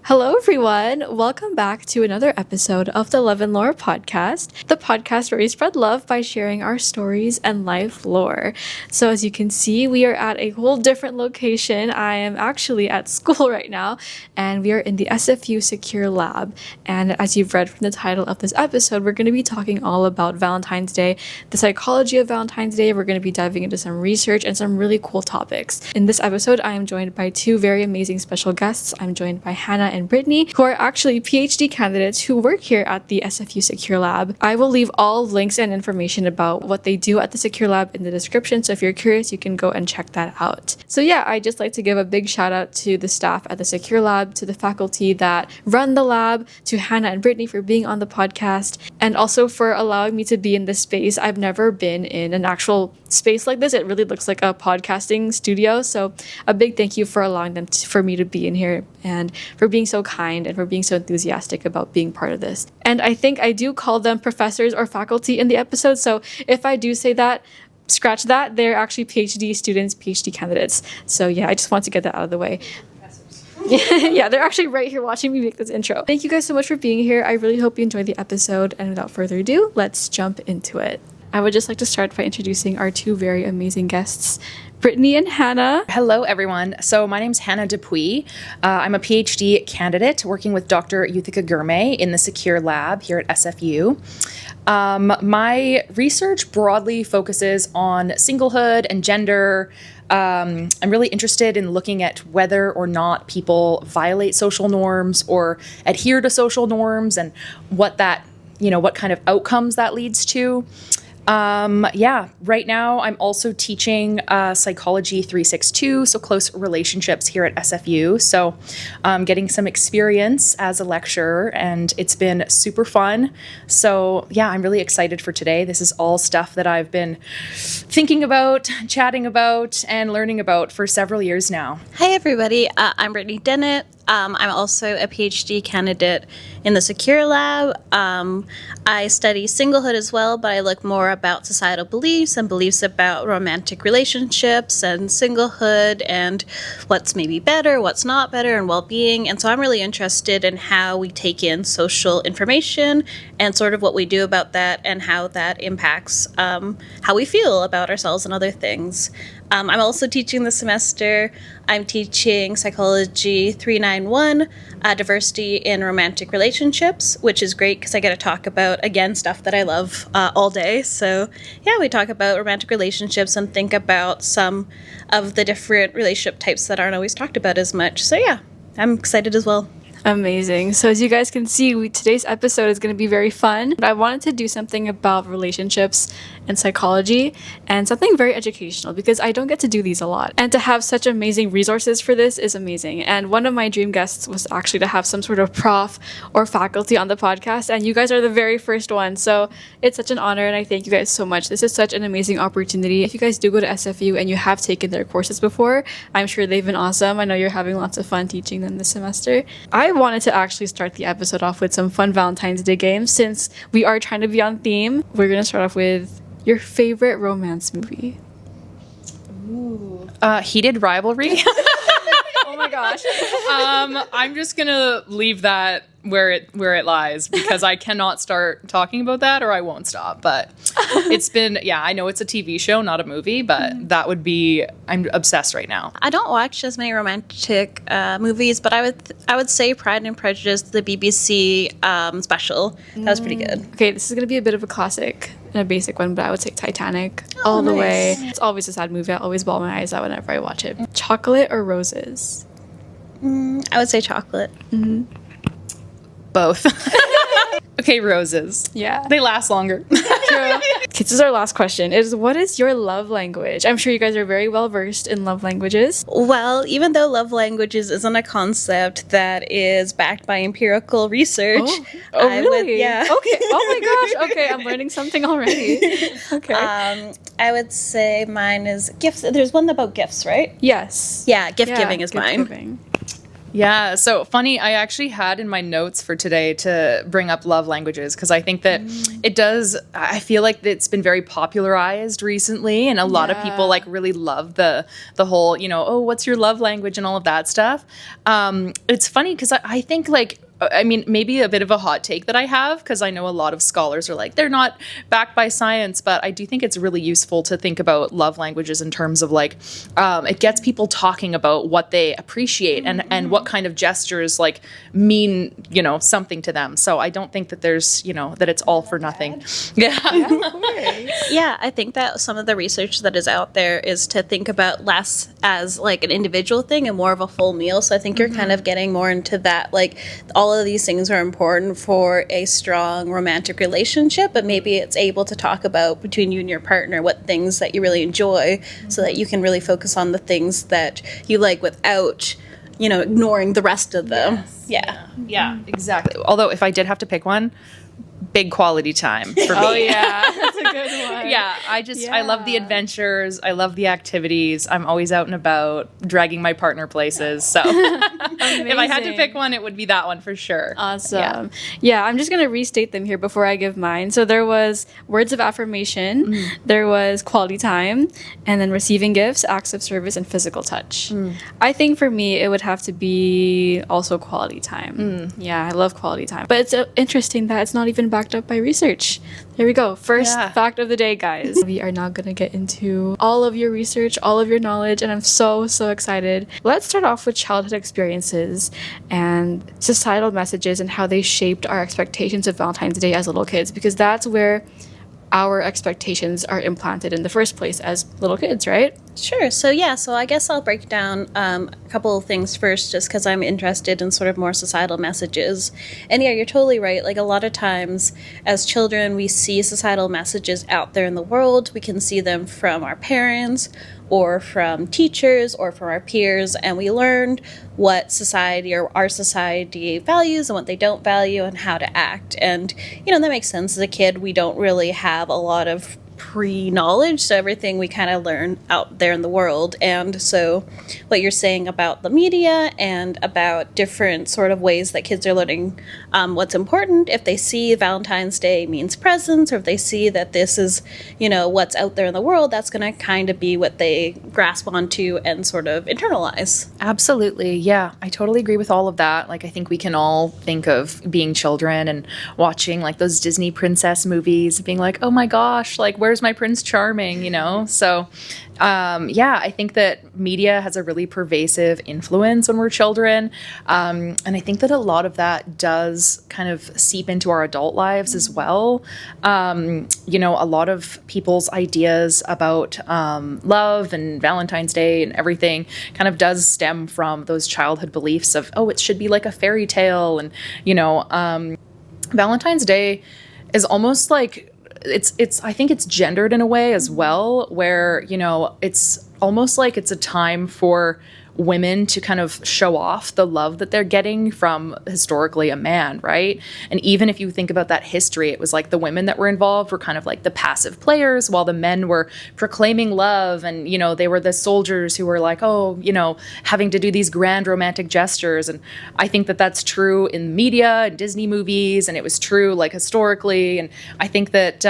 Hello, everyone. Welcome back to another episode of the Love and Lore podcast, the podcast where we spread love by sharing our stories and life lore. So as you can see, we are at a whole different location. I am actually at school right now, and we are in the SFU Secure Lab. And as you've read from the title of this episode, we're going to be talking all about Valentine's Day, the psychology of Valentine's Day. We're going to be diving into some research and some really cool topics. In this episode, I am joined by two very amazing special guests. I'm joined by Hannah and Brittany, who are actually PhD candidates who work here at the SFU Secure Lab. I will leave all links and information about what they do at the Secure Lab in the description, so if you're curious, you can go and check that out. So yeah, I'd just like to give a big shout out to the staff at the Secure Lab, to the faculty that run the lab, to Hannah and Brittany for being on the podcast, and also for allowing me to be in this space. I've never been in an actual space like this. It really looks like a podcasting studio, so a big thank you for allowing them for me to be in here and for being so kind and for being so enthusiastic about being part of this. And I think I do call them professors or faculty in the episode, so if I do say that, scratch that. They're actually PhD students, PhD candidates. So yeah, I just want to get that out of the way. Yeah, they're actually right here watching me make this intro. Thank you guys so much for being here. I really hope you enjoyed the episode, and without further ado, let's jump into it. I would just like to start by introducing our two very amazing guests, Brittany and Hannah. Hello, everyone. So my name's Hannah Dupuis. I'm a PhD candidate working with Dr. Yuthika Gurme in the Secure Lab here at SFU. My research broadly focuses on singlehood and gender. I'm really interested in looking at whether or not people violate social norms or adhere to social norms and what that, what kind of outcomes that leads to. Right now I'm also teaching Psychology 362, so close relationships here at SFU. So getting some experience as a lecturer, and it's been super fun. So yeah, I'm really excited for today. This is all stuff that I've been thinking about, chatting about, and learning about for several years now. Hi, everybody. I'm Brittany Dennett. I'm also a PhD candidate in the Secure Lab. I study singlehood as well, but I look more about societal beliefs and beliefs about romantic relationships and singlehood and what's maybe better, what's not better, and well-being. And so I'm really interested in how we take in social information and sort of what we do about that and how that impacts how we feel about ourselves and other things. I'm also teaching this semester. I'm teaching Psychology 391, Diversity in Romantic Relationships, which is great because I get to talk about, again, stuff that I love all day. So yeah, we talk about romantic relationships and think about some of the different relationship types that aren't always talked about as much. So yeah, I'm excited as well. Amazing. So as you guys can see, today's episode is going to be very fun. I wanted to do something about relationships and psychology and something very educational because I don't get to do these a lot. And to have such amazing resources for this is amazing. And one of my dream guests was actually to have some sort of prof or faculty on the podcast, and you guys are the very first one. So it's such an honor, and I thank you guys so much. This is such an amazing opportunity. If you guys do go to SFU and you have taken their courses before, I'm sure they've been awesome. I know you're having lots of fun teaching them this semester. I wanted to actually start the episode off with some fun Valentine's Day games since we are trying to be on theme. We're going to start off with your favorite romance movie. Ooh. Heated Rivalry. Oh my gosh. I'm just gonna leave that where it lies because I cannot start talking about that or I won't stop. But it's been, I know it's a TV show, not a movie, but that would be, I'm obsessed right now. I don't watch as many romantic movies, but I would say Pride and Prejudice, the BBC special. That was pretty good. Okay, this is gonna be a bit of a classic and a basic one, but I would say Titanic all the way. It's always a sad movie. I always bawl my eyes out whenever I watch it. Chocolate or roses? I would say chocolate. Mm-hmm. Both. Okay, roses. Yeah. They last longer. True. Okay, this is our last question. What is your love language? I'm sure you guys are very well versed in love languages. Well, even though love languages isn't a concept that is backed by empirical research. Oh really? Yeah. Okay. Oh my gosh. Okay, I'm learning something already. Okay. I would say mine is gifts. There's one about gifts, right? Yes. Yeah, gift giving is gift mine. Giving. Yeah, so funny. I actually had in my notes for today to bring up love languages because I think that it does. I feel like it's been very popularized recently, and a lot of people like really love the whole, oh, what's your love language and all of that stuff. It's funny because I think like. I mean, maybe a bit of a hot take that I have, because I know a lot of scholars are like, they're not backed by science, but I do think it's really useful to think about love languages in terms of like, it gets people talking about what they appreciate and what kind of gestures like mean, something to them. So I don't think that there's, that it's all for nothing. Yeah. Yeah, I think that some of the research that is out there is to think about less as like an individual thing and more of a full meal. So I think you're kind of getting more into that, like all of these things are important for a strong romantic relationship, but maybe it's able to talk about between you and your partner what things that you really enjoy so that you can really focus on the things that you like without, ignoring the rest of them. Yes. Yeah, exactly. Although if I did have to pick one, big quality time for me. Oh yeah, that's a good one. Yeah, I love the adventures. I love the activities. I'm always out and about, dragging my partner places. So if I had to pick one, it would be that one for sure. Awesome. Yeah, I'm just going to restate them here before I give mine. So there was words of affirmation, there was quality time, and then receiving gifts, acts of service, and physical touch. I think for me, it would have to be also quality time. Yeah, I love quality time. But it's interesting that it's not even backed up by research. There we go. First fact of the day, guys. We are now going to get into all of your research, all of your knowledge, and I'm so excited. Let's start off with childhood experiences and societal messages and how they shaped our expectations of Valentine's Day as little kids, because that's where our expectations are implanted in the first place as little kids, right? Sure. So I guess I'll break down a couple of things first, just because I'm interested in sort of more societal messages. And yeah, you're totally right. Like a lot of times as children, we see societal messages out there in the world. We can see them from our parents or from teachers or from our peers, and we learned what society or our society values and what they don't value and how to act. And, that makes sense. As a kid, we don't really have a lot of pre-knowledge, so everything we kind of learn out there in the world. And so what you're saying about the media and about different sort of ways that kids are learning what's important, if they see Valentine's Day means presents, or if they see that this is, what's out there in the world, that's going to kind of be what they grasp onto and sort of internalize. Absolutely. Yeah, I totally agree with all of that. Like, I think we can all think of being children and watching like those Disney princess movies, being like, oh my gosh, like, where's my Prince Charming, So, I think that media has a really pervasive influence when we're children. And I think that a lot of that does kind of seep into our adult lives as well. A lot of people's ideas about love and Valentine's Day and everything kind of does stem from those childhood beliefs of, it should be like a fairy tale. And, Valentine's Day is almost like, I think it's gendered in a way as well, where, it's almost like it's a time for women to kind of show off the love that they're getting from historically a man, right? And even if you think about that history, it was like the women that were involved were kind of like the passive players, while the men were proclaiming love, and they were the soldiers who were like, having to do these grand romantic gestures. And I think that that's true in media and Disney movies, and it was true like historically. And I think that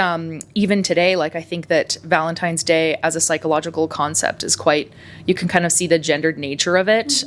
even today, like I think that Valentine's Day as a psychological concept is quite, you can kind of see the gendered nature of it,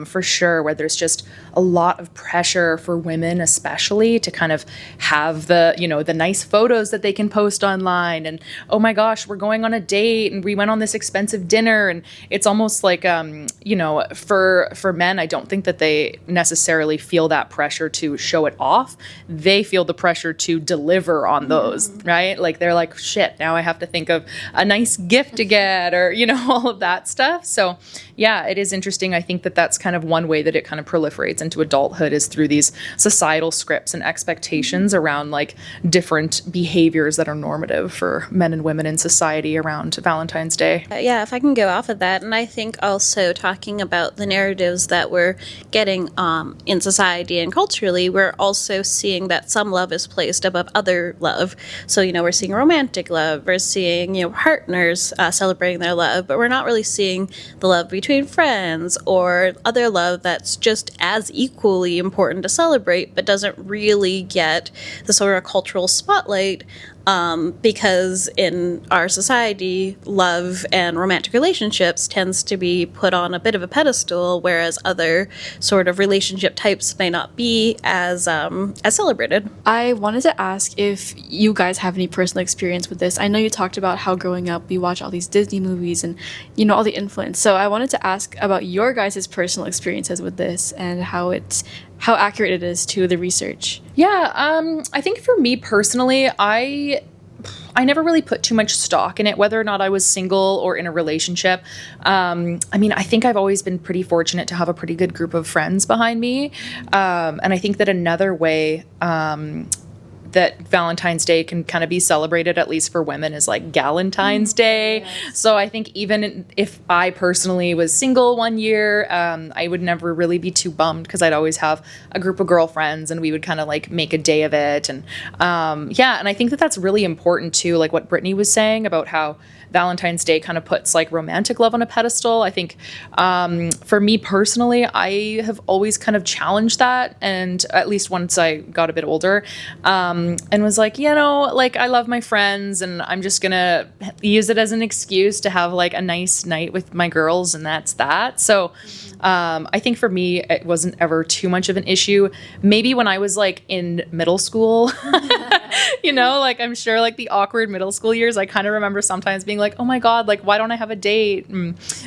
for sure, where there's just a lot of pressure for women especially to kind of have the nice photos that they can post online, and oh my gosh, we're going on a date and we went on this expensive dinner. And it's almost like for men, I don't think that they necessarily feel that pressure to show it off. They feel the pressure to deliver on those, right? Like they're like, shit, now I have to think of a nice gift to get, or all of that stuff. So yeah, it is interesting. I think that that's kind of one way that it kind of proliferates into adulthood, is through these societal scripts and expectations around like different behaviors that are normative for men and women in society around Valentine's Day. If I can go off of that, and I think also talking about the narratives that we're getting in society and culturally, we're also seeing that some love is placed above other love. So, we're seeing romantic love, we're seeing, partners celebrating their love, but we're not really seeing the love between friends friends, or other love that's just as equally important to celebrate but doesn't really get the sort of cultural spotlight, because in our society, love and romantic relationships tends to be put on a bit of a pedestal, whereas other sort of relationship types may not be as celebrated. I wanted to ask if you guys have any personal experience with this. I know you talked about how growing up we watch all these Disney movies and, you know, all the influence. So I wanted to ask about your guys' personal experiences with this and how accurate it is to the research. Yeah, I think for me personally, I never really put too much stock in it, whether or not I was single or in a relationship. I mean, I think I've always been pretty fortunate to have a pretty good group of friends behind me. And I think that another way that Valentine's Day can kind of be celebrated, at least for women, is like Galentine's Day. Yes. So I think even if I personally was single one year, I would never really be too bummed because I'd always have a group of girlfriends and we would kind of like make a day of it. And and I think that that's really important too, like what Brittany was saying about how Valentine's Day kind of puts like romantic love on a pedestal. I think for me personally, I have always kind of challenged that. And at least once I got a bit older, and was like, you know, like I love my friends and I'm just going to use it as an excuse to have like a nice night with my girls. And that's that. So I think for me, it wasn't ever too much of an issue. Maybe when I was like in middle school, you know, like I'm sure like the awkward middle school years, I kind of remember sometimes being like, oh my God, like, why don't I have a date?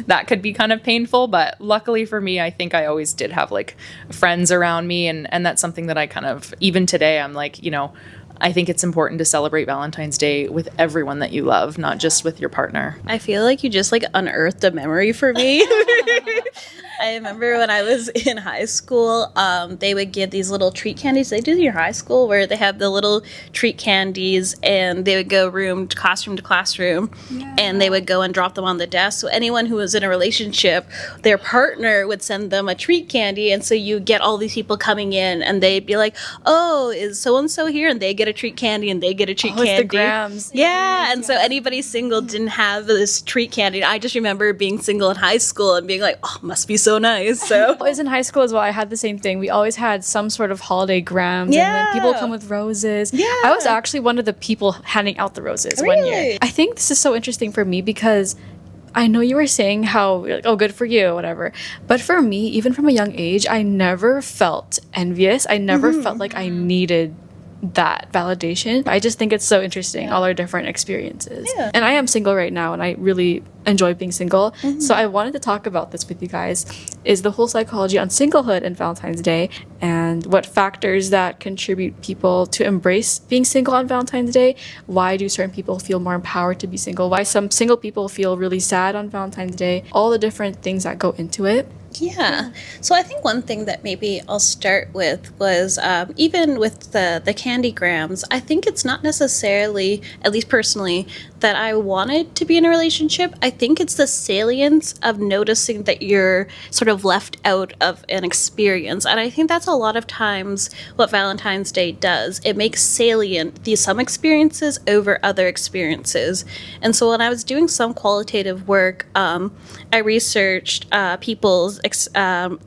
That could be kind of painful. But luckily for me, I think I always did have like friends around me. And that's something that I kind of, even today, I'm like, you know, I think it's important to celebrate Valentine's Day with everyone that you love, not just with your partner. I feel like you just like unearthed a memory for me. I remember when I was in high school, they would give these little treat candies. They do in your high school where they have the little treat candies and they would go classroom to classroom, and they would go and drop them on the desk. So anyone who was in a relationship, their partner would send them a treat candy. And so you get all these people coming in and they'd be like, oh, is so-and-so here? And they get a treat candy and they get a treat candy. It's the grams. Yeah. And so anybody single didn't have this treat candy. I just remember being single in high school and being like, oh, must be so nice. So I was in high school as well. I had the same thing. We always had some sort of holiday grams, and then people would come with roses. Yeah. I was actually one of the people handing out the roses one year. I think this is so interesting for me because I know you were saying how, like, oh, good for you, whatever. But for me, even from a young age, I never felt envious. I never felt like I needed that validation. I just think it's so interesting, all our different experiences. Yeah. And I am single right now, and I really enjoy being single. So I wanted to talk about this with you guys, is the whole psychology on singlehood and Valentine's Day, and what factors that contribute people to embrace being single on Valentine's Day. Why do certain people feel more empowered to be single? Why some single people feel really sad on Valentine's Day? All the different things that go into it. Yeah. So I think one thing that maybe I'll start with was even with the candygrams, I think it's not necessarily, at least personally, that I wanted to be in a relationship. I think it's the salience of noticing that you're sort of left out of an experience. And I think that's a lot of times what Valentine's Day does. It makes salient some experiences over other experiences. And so when I was doing some qualitative work, I researched people's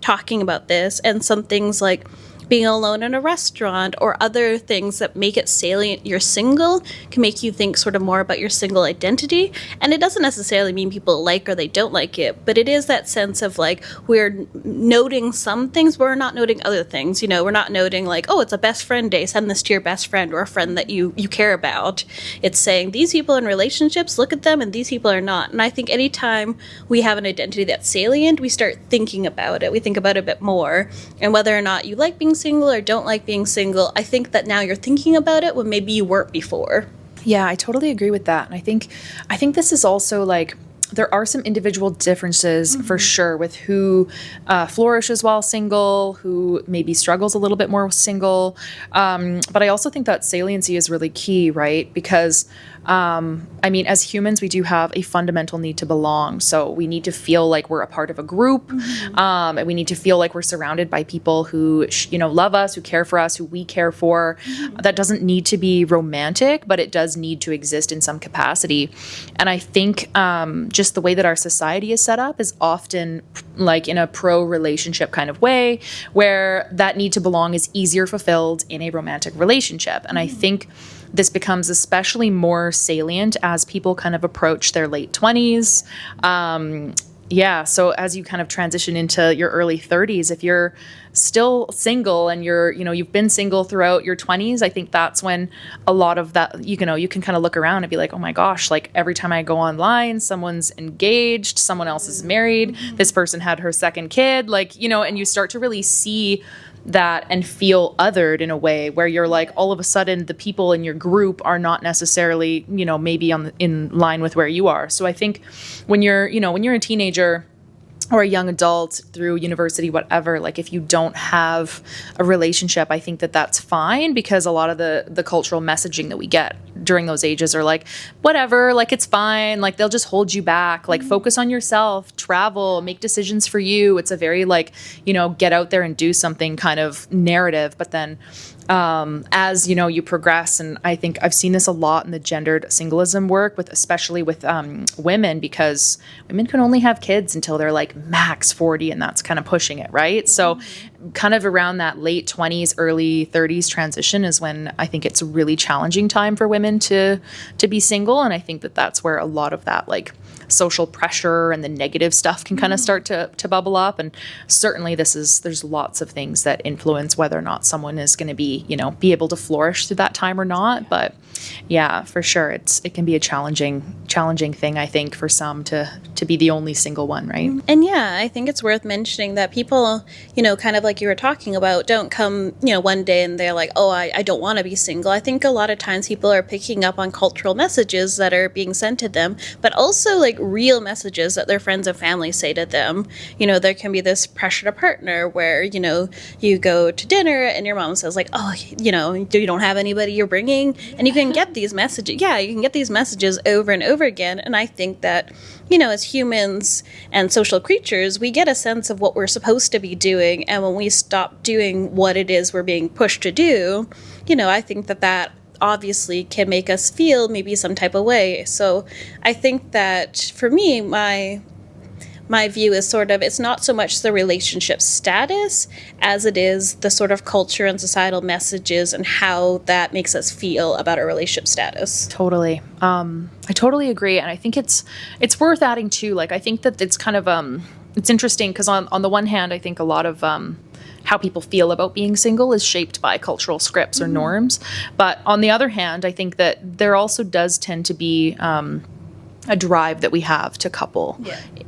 talking about this, and some things like being alone in a restaurant or other things that make it salient you're single can make you think sort of more about your single identity. And it doesn't necessarily mean people like or they don't like it, but it is that sense of like we're noting some things, but we're not noting other things. You know, we're not noting like, oh, it's a best friend day, send this to your best friend or a friend that you care about. It's saying these people in relationships, look at them, and these people are not. And I think anytime we have an identity that's salient, we start thinking about it. We think about it a bit more. And whether or not you like being single or don't like being single, I think that now you're thinking about it when maybe you weren't before. Yeah, I totally agree with that. And I think this is also like, there are some individual differences for sure with who flourishes while single, who maybe struggles a little bit more with single. But I also think that saliency is really key, right? Because I mean, as humans, we do have a fundamental need to belong. So we need to feel like we're a part of a group, and we need to feel like we're surrounded by people who, love us, who care for us, who we care for. That doesn't need to be romantic, but it does need to exist in some capacity. And I think just the way that our society is set up is often like in a pro-relationship kind of way, where that need to belong is easier fulfilled in a romantic relationship. And I think this becomes especially more salient as people kind of approach their late 20s. So as you kind of transition into your early 30s, if you're still single and you've been single throughout your 20s, I think that's when a lot of that, you can kind of look around and be like, oh my gosh, like every time I go online, someone's engaged, someone else is married, this person had her second kid, and you start to really see that and feel othered in a way where you're like, all of a sudden the people in your group are not necessarily, maybe in line with where you are. So I think when you're a teenager or a young adult through university, whatever, like if you don't have a relationship, I think that that's fine, because a lot of the cultural messaging that we get during those ages are like, whatever, like it's fine, like they'll just hold you back, like focus on yourself, travel, make decisions for you. It's a very get out there and do something kind of narrative. But then as you progress, and I think I've seen this a lot in the gendered singleism work, especially with women, because women can only have kids until they're like max 40, and that's kind of pushing it, right? So kind of around that late 20s, early 30s transition is when I think it's a really challenging time for women to be single. And I think that that's where a lot of that social pressure and the negative stuff can kind of start to bubble up. And certainly there's lots of things that influence whether or not someone is going to be able to flourish through that time or not. But yeah, for sure, it can be a challenging thing, I think, for some to be the only single one, right? And yeah, I think it's worth mentioning that people, kind of like you were talking about, don't come, one day and they're like, oh, I don't want to be single. I think a lot of times people are picking up on cultural messages that are being sent to them, but also real messages that their friends and family say to them. There can be this pressure to partner where, you go to dinner and your mom says oh, you don't have anybody you're bringing, and you can get these messages. Yeah, you can get these messages over and over again. And I think that, as humans and social creatures, we get a sense of what we're supposed to be doing. And when we stop doing what it is we're being pushed to do, I think that obviously can make us feel maybe some type of way. So I think that for me, my view is it's not so much the relationship status as it is the sort of culture and societal messages and how that makes us feel about our relationship status. Totally. I totally agree. And I think it's worth adding too. I think that it's kind of, it's interesting because on the one hand, I think a lot of, how people feel about being single is shaped by cultural scripts or norms. But on the other hand, I think that there also does tend to be a drive that we have to couple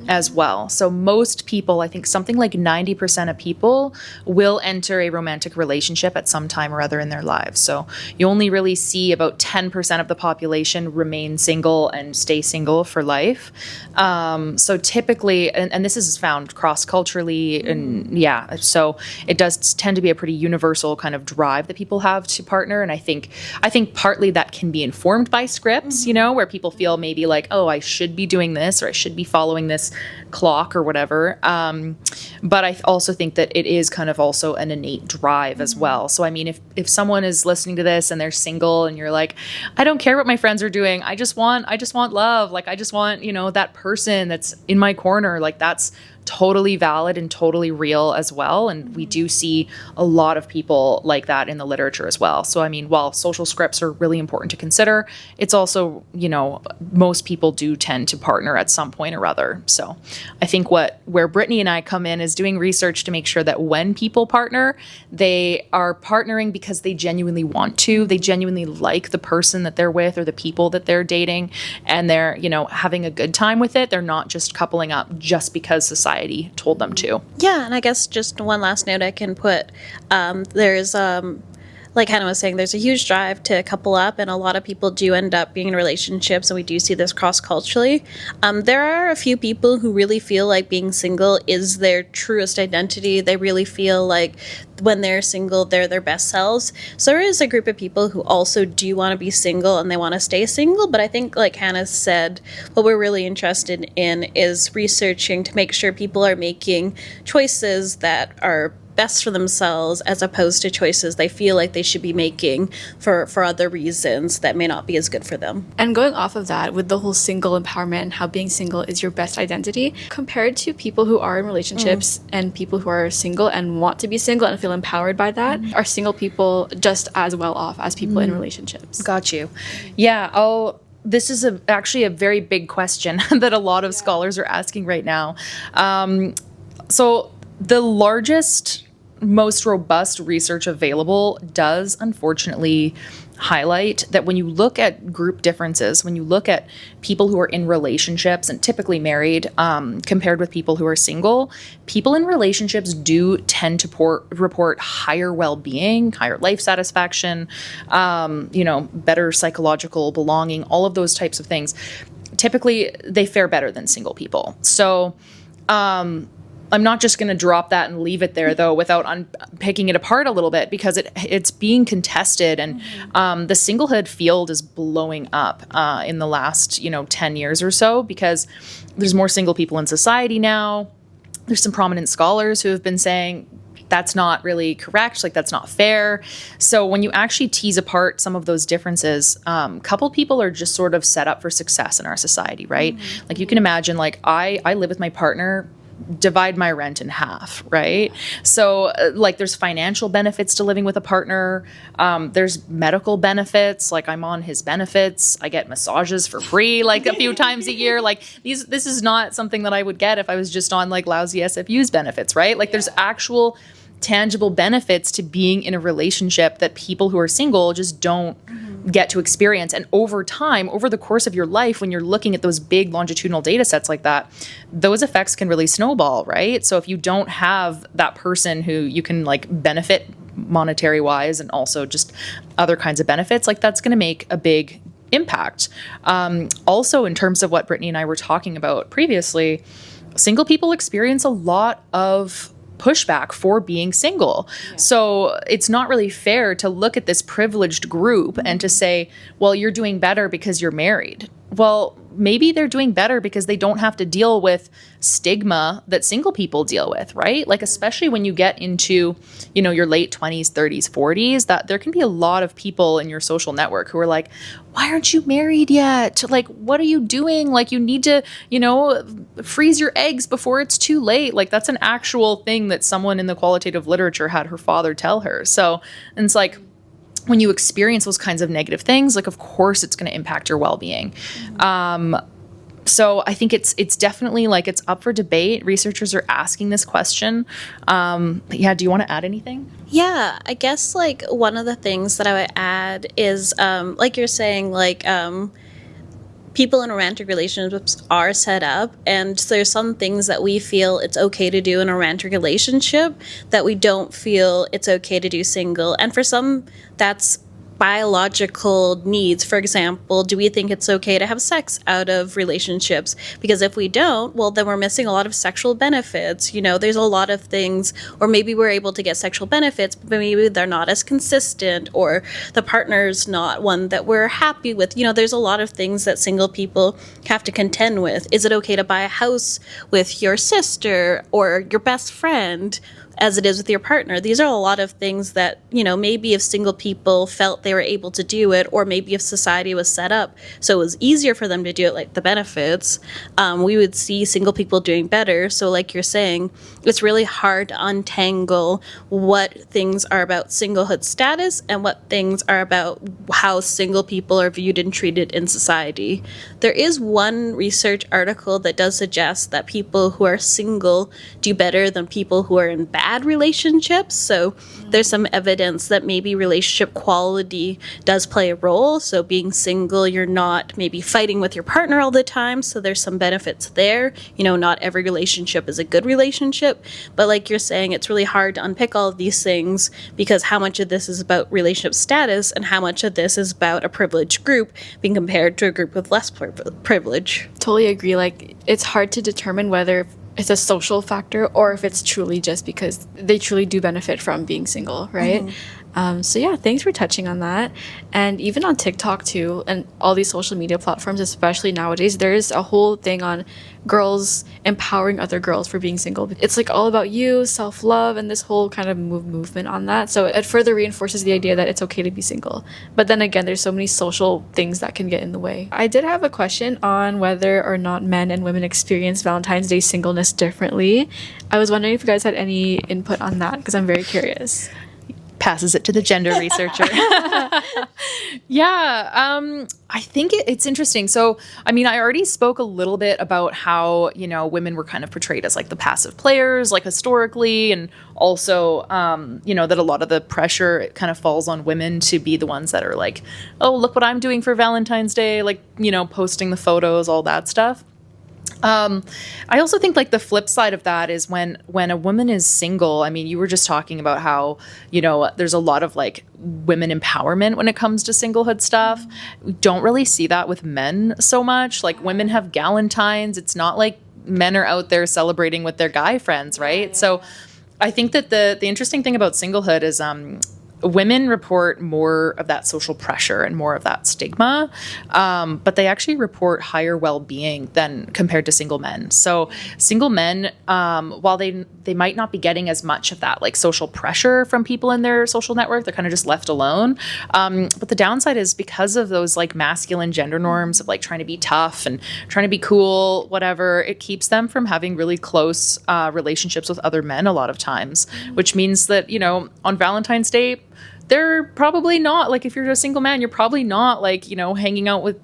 as well. So most people, I think something like 90% of people will enter a romantic relationship at some time or other in their lives. So you only really see about 10% of the population remain single and stay single for life. So typically, and this is found cross-culturally, and so it does tend to be a pretty universal kind of drive that people have to partner. And I think partly that can be informed by scripts, where people feel maybe oh, I should be doing this, or I should be following this clock or whatever. But I also think that it is kind of also an innate drive as well. So, I mean, if someone is listening to this and they're single and you're like, I don't care what my friends are doing. I just want love. I just want, that person that's in my corner. That's totally valid and totally real as well. And we do see a lot of people like that in the literature as well. So, I mean, while social scripts are really important to consider, it's also, most people do tend to partner at some point or other. So I think where Brittany and I come in is doing research to make sure that when people partner, they are partnering because they genuinely want to, they genuinely like the person that they're with or the people that they're dating, and they're, having a good time with it. They're not just coupling up just because society told them to. Yeah, and I guess just one last note I can put, there's like Hannah was saying, there's a huge drive to couple up, and a lot of people do end up being in relationships, and we do see this cross-culturally. There are a few people who really feel like being single is their truest identity. They really feel like when they're single, they're their best selves. So there is a group of people who also do want to be single and they want to stay single, but I think, like Hannah said, what we're really interested in is researching to make sure people are making choices that are best for themselves as opposed to choices they feel like they should be making for other reasons that may not be as good for them. And going off of that, with the whole single empowerment and how being single is your best identity, compared to people who are in relationships and people who are single and want to be single and feel empowered by that, are single people just as well off as people in relationships? Got you. Yeah. This is actually a very big question that a lot of scholars are asking right now. So the largest, most robust research available does unfortunately highlight that when you look at group differences, when you look at people who are in relationships and typically married, compared with people who are single, people in relationships do tend to report higher well-being, higher life satisfaction, better psychological belonging, all of those types of things. Typically, they fare better than single people. So, I'm not just going to drop that and leave it there, though, without picking it apart a little bit, because it's being contested, and the singlehood field is blowing up in the last 10 years or so, because there's more single people in society now. There's some prominent scholars who have been saying that's not really correct, like that's not fair. So when you actually tease apart some of those differences, coupled people are just sort of set up for success in our society, right? Like you can imagine, like I live with my partner, divide my rent in half, right? So like there's financial benefits to living with a partner. There's medical benefits, like I'm on his benefits. I get massages for free like a few times a year. Like this is not something that I would get if I was just on like lousy SFU's benefits, right? Like there's actual tangible benefits to being in a relationship that people who are single just don't get to experience. And over time, over the course of your life, when you're looking at those big longitudinal data sets like that, those effects can really snowball, right? So if you don't have that person who you can like benefit monetary wise and also just other kinds of benefits, like that's going to make a big impact. Also, in terms of what Brittany and I were talking about previously, single people experience a lot of pushback for being single. Yeah. So it's not really fair to look at this privileged group and to say, well, you're doing better because you're married. Well, maybe they're doing better because they don't have to deal with stigma that single people deal with, right? Like, especially when you get into, your late 20s, 30s, 40s, that there can be a lot of people in your social network who are like, why aren't you married yet? Like, what are you doing? Like, you need to, freeze your eggs before it's too late. Like, that's an actual thing that someone in the qualitative literature had her father tell her. So, and it's like, when you experience those kinds of negative things, like, of course, it's going to impact your well-being. So I think it's definitely like it's up for debate. Researchers are asking this question. But yeah, do you want to add anything? Yeah, I guess like one of the things that I would add is like you're saying, like people in romantic relationships are set up, and there's some things that we feel it's okay to do in a romantic relationship that we don't feel it's okay to do single. And for some, that's biological needs. For example, do we think it's okay to have sex out of relationships? Because if we don't, well, then we're missing a lot of sexual benefits. There's a lot of things, or maybe we're able to get sexual benefits, but maybe they're not as consistent, or the partner's not one that we're happy with. There's a lot of things that single people have to contend with. Is it okay to buy a house with your sister or your best friend as it is with your partner? These are a lot of things that, maybe if single people felt they were able to do it, or maybe if society was set up so it was easier for them to do it, like the benefits, we would see single people doing better. So like you're saying, it's really hard to untangle what things are about singlehood status and what things are about how single people are viewed and treated in society. There is one research article that does suggest that people who are single do better than people who are in bad relationships. So there's some evidence that maybe relationship quality does play a role. So being single, you're not maybe fighting with your partner all the time. So there's some benefits there. Not every relationship is a good relationship. But like you're saying, it's really hard to unpick all of these things, because how much of this is about relationship status and how much of this is about a privileged group being compared to a group with less privilege. Totally agree. Like, it's hard to determine whether it's a social factor or if it's truly just because they truly do benefit from being single, right? So yeah, thanks for touching on that. And even on TikTok too, and all these social media platforms, especially nowadays, there's a whole thing on girls empowering other girls for being single. It's like all about you, self-love, and this whole kind of movement on that. So it further reinforces the idea that it's okay to be single. But then again, there's so many social things that can get in the way. I did have a question on whether or not men and women experience Valentine's Day singleness differently. I was wondering if you guys had any input on that, because I'm very curious. Passes it to the gender researcher. Yeah, I think it's interesting. So, I mean, I already spoke a little bit about how, you know, women were kind of portrayed as like the passive players, like historically, and also, you know, that a lot of the pressure it kind of falls on women to be the ones that are like, oh, look what I'm doing for Valentine's Day, like, you know, posting the photos, all that stuff. I also think like the flip side of that is when a woman is single, I mean, you were just talking about how, you know, there's a lot of like women empowerment when it comes to singlehood stuff. We don't really see that with men so much. Like women have Valentines. It's not like men are out there celebrating with their guy friends, right? So I think that the interesting thing about singlehood is, women report more of that social pressure and more of that stigma, but they actually report higher well-being than compared to single men. So single men, while they might not be getting as much of that like social pressure from people in their social network, they're kind of just left alone. But the downside is because of those like masculine gender norms of like trying to be tough and trying to be cool, whatever, it keeps them from having really close relationships with other men a lot of times, which means that, you know, on Valentine's Day, they're probably not, like, if you're a single man, you're probably not, like, you know, hanging out with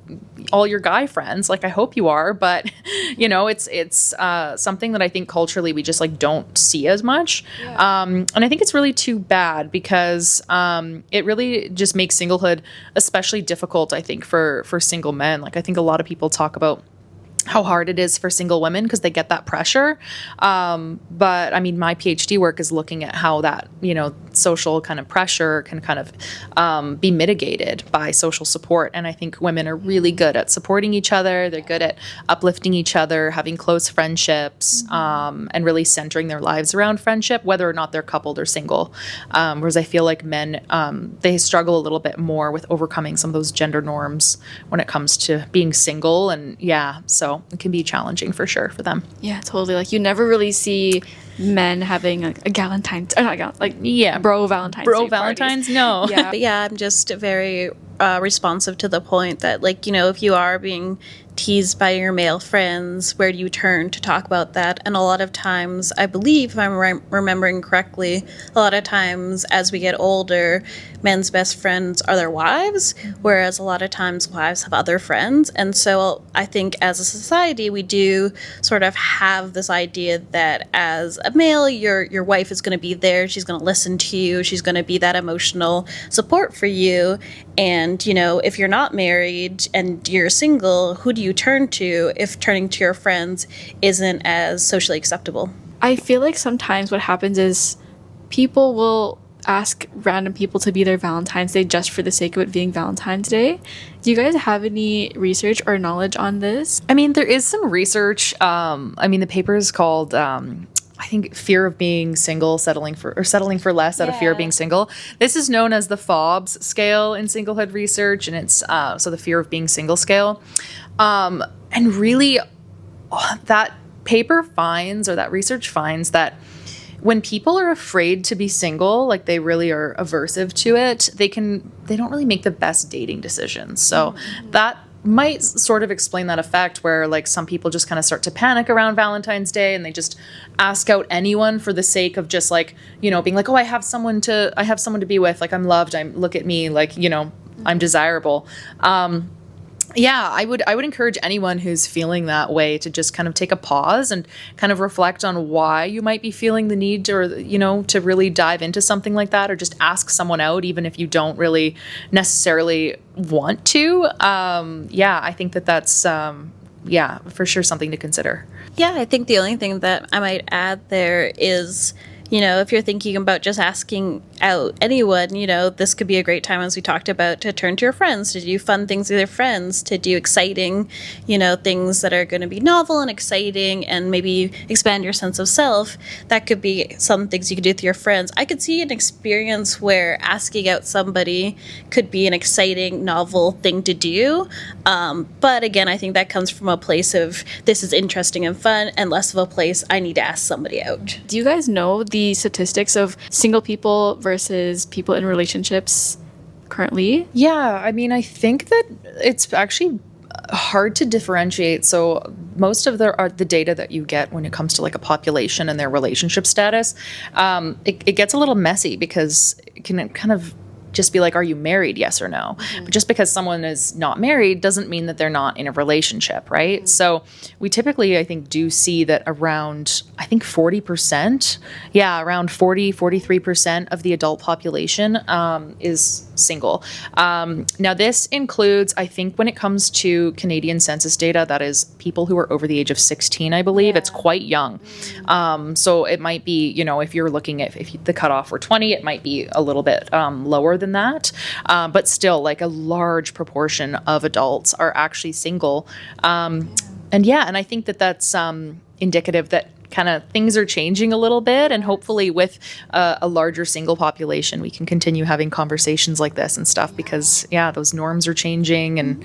all your guy friends. Like, I hope you are, but, you know, it's something that I think culturally we just, like, don't see as much. Yeah. And I think it's really too bad because it really just makes singlehood especially difficult, I think, for single men. Like, I think a lot of people talk about how hard it is for single women because they get that pressure. But I mean, my PhD work is looking at how that, you know, social kind of pressure can kind of be mitigated by social support. And I think women are really good at supporting each other. They're good at uplifting each other, having close friendships, and really centering their lives around friendship, whether or not they're coupled or single. Whereas I feel like men, they struggle a little bit more with overcoming some of those gender norms when it comes to being single. And yeah, so it can be challenging for sure for them. Yeah, totally. Like you never really see men having like a Valentine's, bro Valentine's. Bro Valentine's, no. Yeah, but yeah, I'm just very responsive to the point that, like, you know, if you are being teased by your male friends, where do you turn to talk about that? And a lot of times, I believe, if I'm remembering correctly, a lot of times as we get older, men's best friends are their wives, whereas a lot of times wives have other friends. And so I think as a society, we do sort of have this idea that as a male, your wife is going to be there, she's going to listen to you, she's going to be that emotional support for you. And, you know, if you're not married and you're single, who do you turn to if turning to your friends isn't as socially acceptable? I feel like sometimes what happens is people will ask random people to be their Valentine's Day just for the sake of it being Valentine's Day. Do you guys have any research or knowledge on this? I mean, there is some research. I mean, the paper is called I think fear of being single, settling for less out of fear of being single. This is known as the FOBS scale in singlehood research, and it's so the fear of being single scale. And really, that paper finds, or that research finds, that when people are afraid to be single, like they really are aversive to it, they don't really make the best dating decisions. So that might sort of explain that effect where like some people just kind of start to panic around Valentine's Day and they just ask out anyone for the sake of just like, you know, being like, oh, I have someone to be with, like I'm loved, look at me, like, you know, I'm desirable. Yeah, I would encourage anyone who's feeling that way to just kind of take a pause and kind of reflect on why you might be feeling the need to, or, you know, to really dive into something like that, or just ask someone out, even if you don't really necessarily want to. Yeah, I think that's, for sure something to consider. Yeah, I think the only thing that I might add there is, if you're thinking about just asking out anyone, this could be a great time, as we talked about, to turn to your friends, to do fun things with your friends, to do exciting, things that are going to be novel and exciting and maybe expand your sense of self. That could be some things you could do with your friends. I could see an experience where asking out somebody could be an exciting, novel thing to do. But again, I think that comes from a place of this is interesting and fun, and less of a place I need to ask somebody out. Do you guys know the statistics of single people versus people in relationships currently? Yeah, I mean, I think that it's actually hard to differentiate. So most of the data that you get when it comes to like a population and their relationship status, it gets a little messy because it can kind of just be like, are you married? Yes or no. But just because someone is not married doesn't mean that they're not in a relationship, right? So we typically, I think, do see that around, I think 40%, around 43% of the adult population is single. Now this includes, I think when it comes to Canadian census data, that is people who are over the age of 16, I believe. It's quite young. So it might be, if you're looking at, if the cutoff were 20, it might be a little bit lower than that. But still, like a large proportion of adults are actually single. And I think that that's indicative that kind of things are changing a little bit, and hopefully with a larger single population, we can continue having conversations like this and stuff because, those norms are changing and,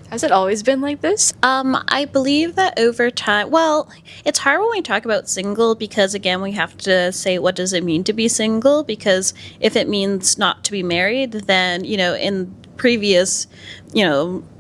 Has it always been like this? I believe that over time, well, it's hard when we talk about single because, again, we have to say what does it mean to be single, because if it means not to be married, then, in previous,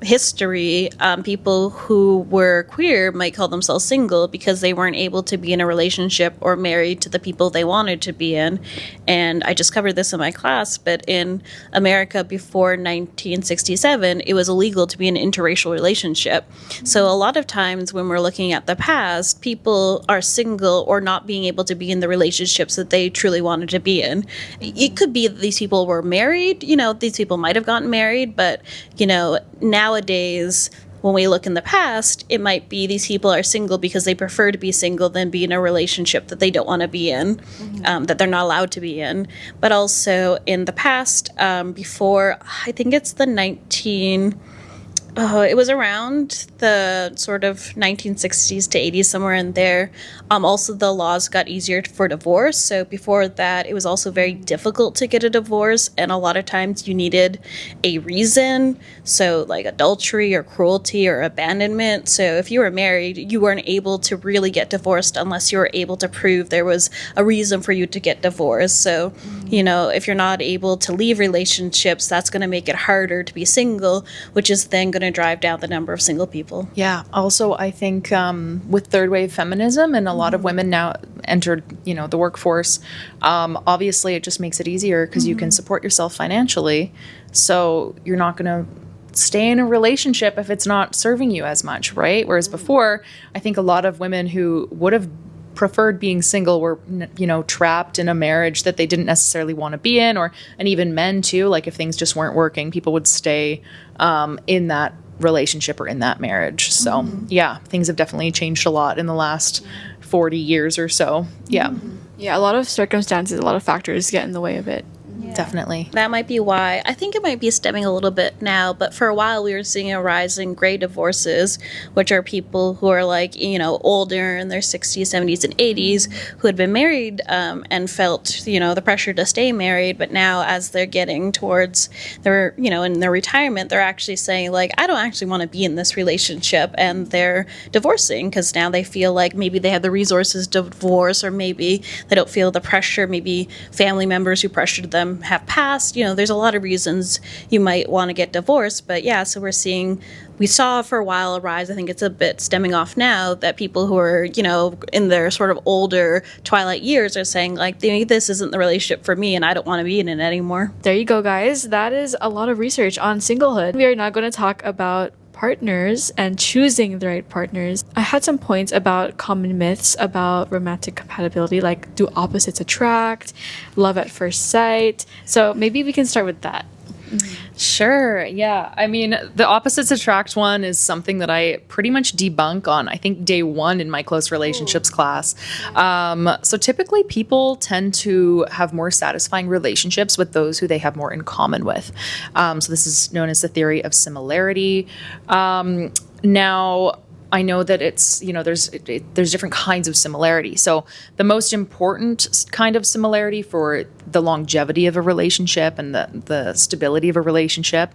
history, people who were queer might call themselves single because they weren't able to be in a relationship or married to the people they wanted to be in. And I just covered this in my class, but in America before 1967, it was illegal to be in an interracial relationship. So a lot of times when we're looking at the past, people are single or not being able to be in the relationships that they truly wanted to be in. It could be that these people were married, these people might have gotten married, but, nowadays, when we look in the past, it might be these people are single because they prefer to be single than be in a relationship that they don't want to be in, that they're not allowed to be in. But also in the past, before, I think it's the it was around the sort of 1960s to 80s, somewhere in there. Also, the laws got easier for divorce. So before that, it was also very difficult to get a divorce. And a lot of times you needed a reason. So like adultery or cruelty or abandonment. So if you were married, you weren't able to really get divorced unless you were able to prove there was a reason for you to get divorced. So, if you're not able to leave relationships, that's going to make it harder to be single, which is then going to drive down the number of single people. Yeah. Also, I think with third wave feminism and a lot of women now entered, the workforce, obviously it just makes it easier because you can support yourself financially. So you're not going to stay in a relationship if it's not serving you as much, right? Whereas before, I think a lot of women who would have preferred being single were, trapped in a marriage that they didn't necessarily want to be in, and even men too. Like if things just weren't working, people would stay in that relationship or in that marriage. So things have definitely changed a lot in the last 40 years or so. Yeah, a lot of circumstances, a lot of factors get in the way of it. Definitely. That might be why. I think it might be stemming a little bit now, but for a while we were seeing a rise in gray divorces, which are people who are older in their 60s, 70s, and 80s who had been married and felt, the pressure to stay married. But now as they're getting towards their, in their retirement, they're actually saying I don't actually want to be in this relationship, and they're divorcing because now they feel like maybe they have the resources to divorce, or maybe they don't feel the pressure. Maybe family members who pressured them have passed. There's a lot of reasons you might want to get divorced, but so we saw for a while a rise. I think it's a bit stemming off now that people who are, in their sort of older twilight years are saying maybe this isn't the relationship for me and I don't want to be in it anymore. There you go, guys. That is a lot of research on singlehood. We are now going to talk about partners and choosing the right partners. I had some points about common myths about romantic compatibility, like do opposites attract, love at first sight. So maybe we can start with that. Sure. Yeah. I mean, the opposites attract one is something that I pretty much debunk on, I think, day one in my close relationships class. So typically people tend to have more satisfying relationships with those who they have more in common with. So this is known as the theory of similarity. Now, I know that it's, there's different kinds of similarity. So the most important kind of similarity for the longevity of a relationship and the stability of a relationship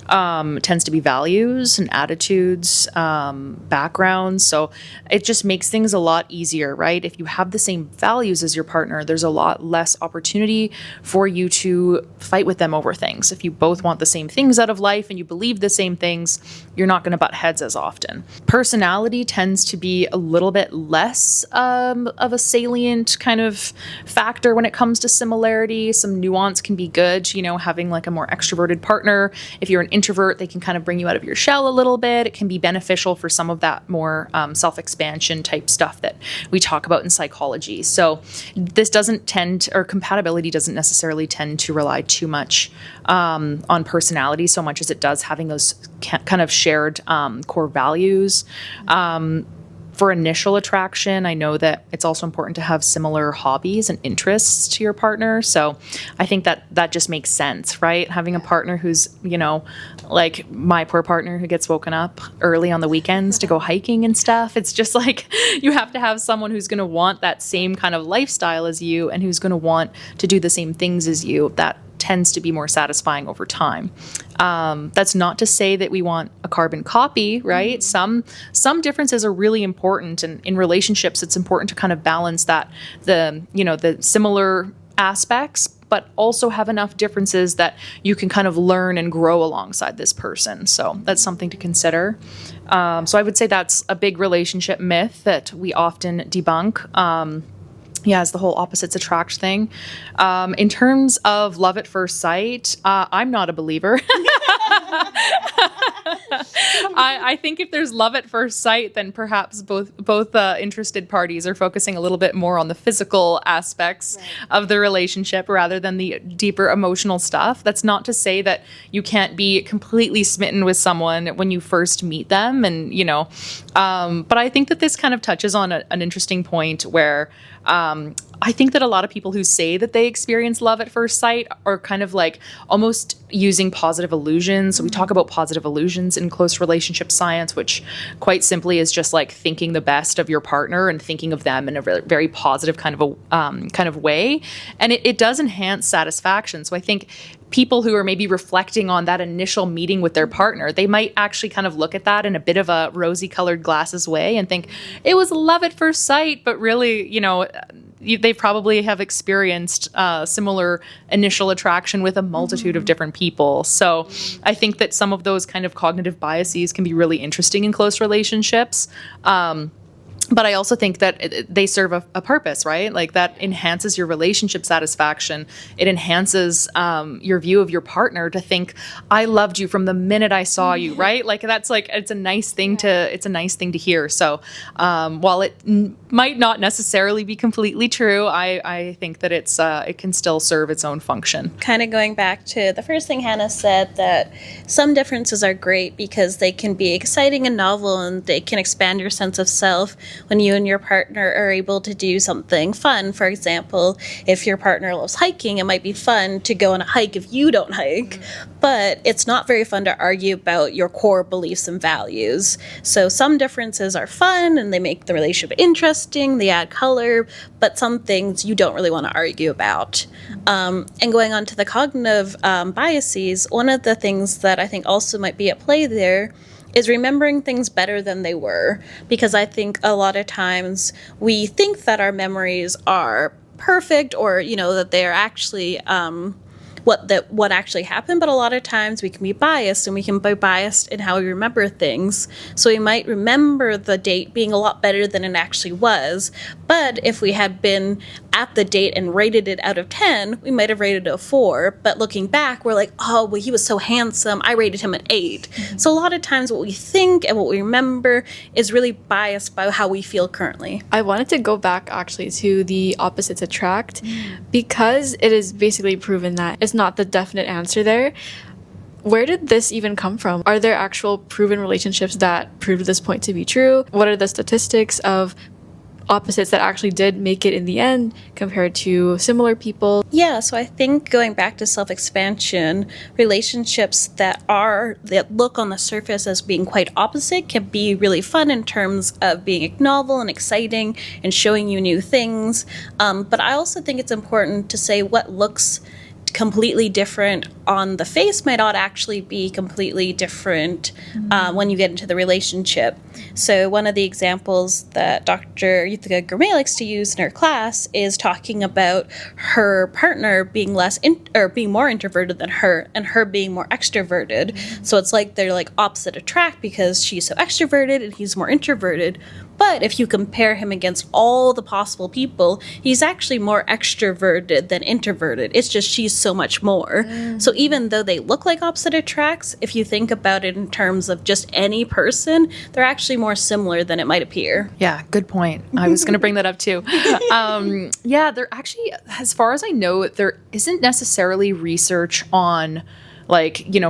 tends to be values and attitudes, backgrounds. So it just makes things a lot easier, right? If you have the same values as your partner, there's a lot less opportunity for you to fight with them over things. If you both want the same things out of life and you believe the same things, you're not going to butt heads as often. Personality tends to be a little bit less of a salient kind of factor when it comes to similarity. Some nuance can be good, having like a more extroverted partner. If you're an introvert, they can kind of bring you out of your shell a little bit. It can be beneficial for some of that more self-expansion type stuff that we talk about in psychology. So this compatibility doesn't necessarily tend to rely too much on personality so much as it does having those kind of shared core values. For initial attraction, I know that it's also important to have similar hobbies and interests to your partner. So I think that just makes sense, right? Having a partner who's, like my poor partner who gets woken up early on the weekends to go hiking and stuff. It's just like you have to have someone who's going to want that same kind of lifestyle as you and who's going to want to do the same things as you. That tends to be more satisfying over time. That's not to say that we want a carbon copy, right? Some differences are really important, and in relationships, it's important to kind of balance that the similar aspects, but also have enough differences that you can kind of learn and grow alongside this person. So that's something to consider. So I would say that's a big relationship myth that we often debunk. It's the whole opposites attract thing. In terms of love at first sight, I'm not a believer. I think if there's love at first sight, then perhaps both interested parties are focusing a little bit more on the physical aspects of the relationship rather than the deeper emotional stuff. That's not to say that you can't be completely smitten with someone when you first meet them, and but I think that this kind of touches on an interesting point where I think that a lot of people who say that they experience love at first sight are kind of like almost using positive illusions. So we talk about positive illusions in close relationship science, which quite simply is just like thinking the best of your partner and thinking of them in a very positive kind of way. And it does enhance satisfaction. So I think people who are maybe reflecting on that initial meeting with their partner, they might actually kind of look at that in a bit of a rosy colored glasses way and think it was love at first sight, but really, they probably have experienced similar initial attraction with a multitude of different people. So I think that some of those kind of cognitive biases can be really interesting in close relationships. But I also think that they serve a purpose, right? Like that enhances your relationship satisfaction. It enhances your view of your partner to think, I loved you from the minute I saw you, right? Like that's like, it's a nice thing to hear. So while it might not necessarily be completely true, I think that it can still serve its own function. Kind of going back to the first thing Hannah said, that some differences are great because they can be exciting and novel and they can expand your sense of self when you and your partner are able to do something fun. For example, if your partner loves hiking, it might be fun to go on a hike if you don't hike, but it's not very fun to argue about your core beliefs and values. So some differences are fun and they make the relationship interesting, they add color, but some things you don't really want to argue about. And going on to the cognitive biases, one of the things that I think also might be at play there is remembering things better than they were, because I think a lot of times we think that our memories are perfect or, that they are actually what actually happened, but a lot of times we can be biased, and we can be biased in how we remember things. So we might remember the date being a lot better than it actually was, but if we had been at the date and rated it out of 10, we might have rated it a 4, but looking back, we're like, oh, well, he was so handsome, I rated him an 8. Mm-hmm. So a lot of times what we think and what we remember is really biased by how we feel currently. I wanted to go back actually to the opposites attract, because it is basically proven that it's not the definite answer there. Where did this even come from? Are there actual proven relationships that prove this point to be true? What are the statistics of opposites that actually did make it in the end compared to similar people? Yeah, so I think going back to self-expansion, relationships that look on the surface as being quite opposite can be really fun in terms of being novel and exciting and showing you new things. But I also think it's important to say what looks completely different on the face might not actually be completely different when you get into the relationship. So one of the examples that Dr. Yuthika Gourmet likes to use in her class is talking about her partner being being more introverted than her, and her being more extroverted. So it's like they're like opposite attract because she's so extroverted and he's more introverted. But if you compare him against all the possible people, he's actually more extroverted than introverted. It's just she's so much more. So even though they look like opposite attracts, if you think about it in terms of just any person, they're actually more similar than it might appear. Yeah, good point. I was going to bring that up too. Yeah, there actually, as far as I know, there isn't necessarily research on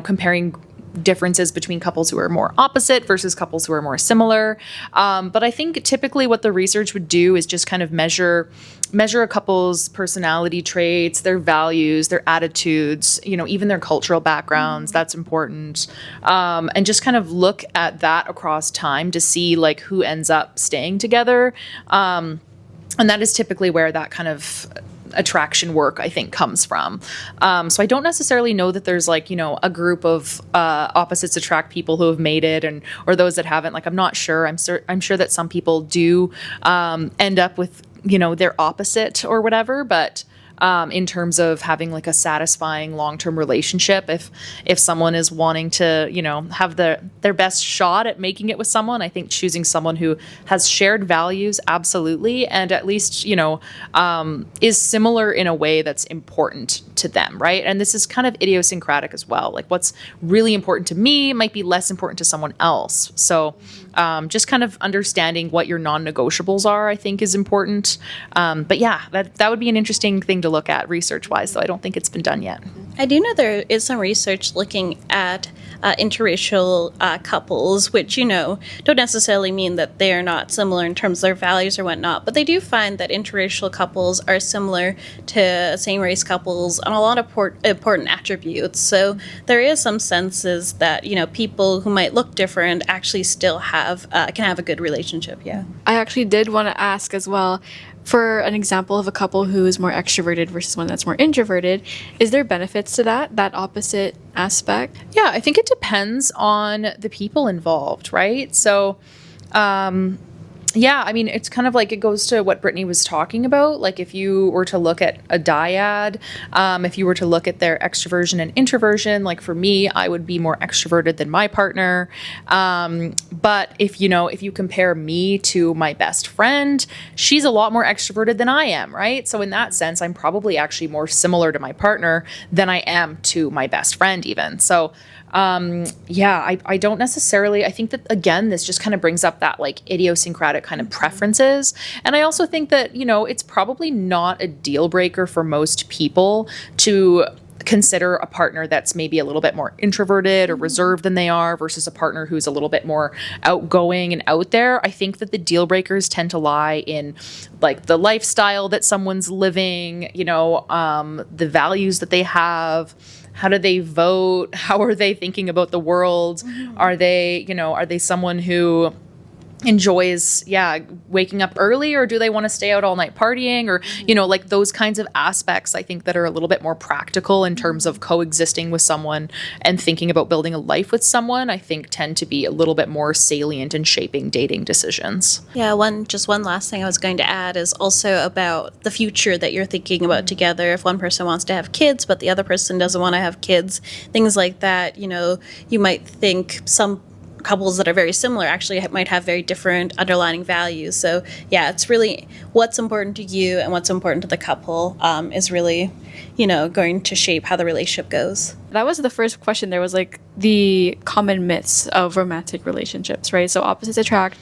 comparing differences between couples who are more opposite versus couples who are more similar. But I think typically what the research would do is just kind of measure a couple's personality traits, their values, their attitudes, even their cultural backgrounds. That's important. And just kind of look at that across time to see who ends up staying together. And that is typically where that kind of attraction work, I think, comes from. So I don't necessarily know that there's a group of opposites attract people who have made it or those that haven't. I'm not sure. I'm sure that some people do end up with their opposite or whatever, but in terms of having a satisfying long-term relationship, if someone is wanting to have their best shot at making it with someone, I think choosing someone who has shared values, absolutely, and at least is similar in a way that's important to them, right? And this is kind of idiosyncratic as well. What's really important to me might be less important to someone else. So just kind of understanding what your non-negotiables are, I think, is important. But yeah, that would be an interesting thing to look at research-wise, though I don't think it's been done yet. I do know there is some research looking at interracial couples, which, don't necessarily mean that they are not similar in terms of their values or whatnot, but they do find that interracial couples are similar to same-race couples on a lot of important attributes. So there is some senses that, people who might look different actually still can have a good relationship, yeah. I actually did want to ask as well, for an example of a couple who is more extroverted versus one that's more introverted, is there benefits to that opposite aspect? Yeah, I think it depends on the people involved, right? So, yeah, I mean, it's kind of it goes to what Brittany was talking about. If you were to look at a dyad, if you were to look at their extroversion and introversion, for me, I would be more extroverted than my partner. But if you compare me to my best friend, she's a lot more extroverted than I am, right? So in that sense, I'm probably actually more similar to my partner than I am to my best friend even. So yeah, I don't necessarily, I think that, again, this just kind of brings up that idiosyncratic kind of preferences. And I also think that, it's probably not a deal breaker for most people to consider a partner that's maybe a little bit more introverted or reserved than they are versus a partner who's a little bit more outgoing and out there. I think that the deal breakers tend to lie in the lifestyle that someone's living, the values that they have. How do they vote? How are they thinking about the world? Mm-hmm. Are they someone who enjoys waking up early, or do they want to stay out all night partying, or those kinds of aspects, I think, that are a little bit more practical in terms of coexisting with someone and thinking about building a life with someone, I think tend to be a little bit more salient in shaping dating decisions. Yeah, one last thing I was going to add is also about the future that you're thinking about together. If one person wants to have kids but the other person doesn't want to have kids, things like that, you might think some couples that are very similar actually might have very different underlying values. So yeah, it's really what's important to you and what's important to the couple is really, going to shape how the relationship goes. That was the first question. There was the common myths of romantic relationships, right? So opposites attract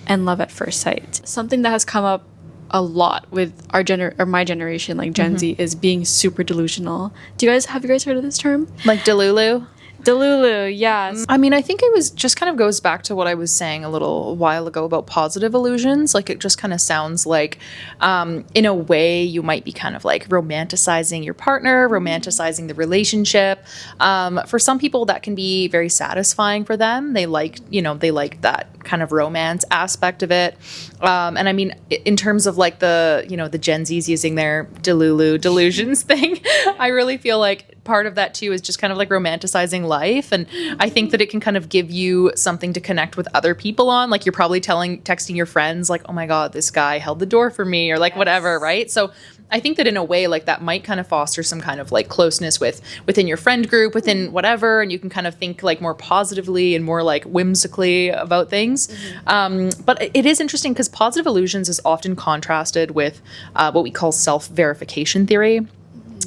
and love at first sight. Something that has come up a lot with our my generation, Gen Z, is being super delusional. Have you guys heard of this term? Delulu? Delulu, yes. I mean, I think it was just kind of goes back to what I was saying a little while ago about positive illusions. Like, it just kind of sounds like, in a way, you might be kind of like romanticizing your partner, romanticizing the relationship. For some people, that can be very satisfying for them. They like that kind of romance aspect of it. And I mean, in terms of like the Gen Zs using their Delulu delusions thing, I really feel like part of that too is just kind of like romanticizing life. And I think that it can kind of give you something to connect with other people on. Like, you're probably texting your friends like, oh my God, this guy held the door for me, or like whatever, right? So I think that in a way, like, that might kind of foster some kind of like closeness within your friend group, within whatever, and you can kind of think like more positively and more like whimsically about things. But it is interesting because positive illusions is often contrasted with what we call self-verification theory.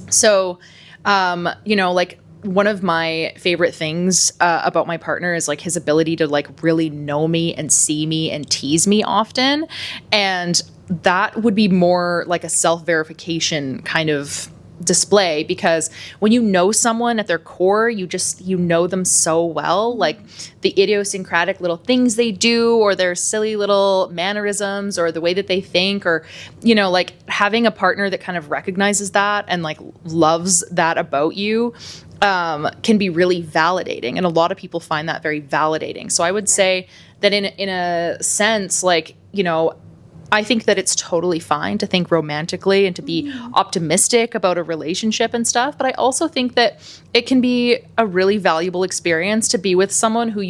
So, like, one of my favorite things about my partner is like his ability to like really know me and see me and tease me often. And that would be more like a self-verification kind of display, because when you know someone at their core, you know them so well, like the idiosyncratic little things they do, or their silly little mannerisms, or the way that they think, or like having a partner that kind of recognizes that and like loves that about you can be really validating, and a lot of people find that very validating. So I would say that in a sense, like, I think that it's totally fine to think romantically and to be optimistic about a relationship and stuff. But I also think that it can be a really valuable experience to be with someone who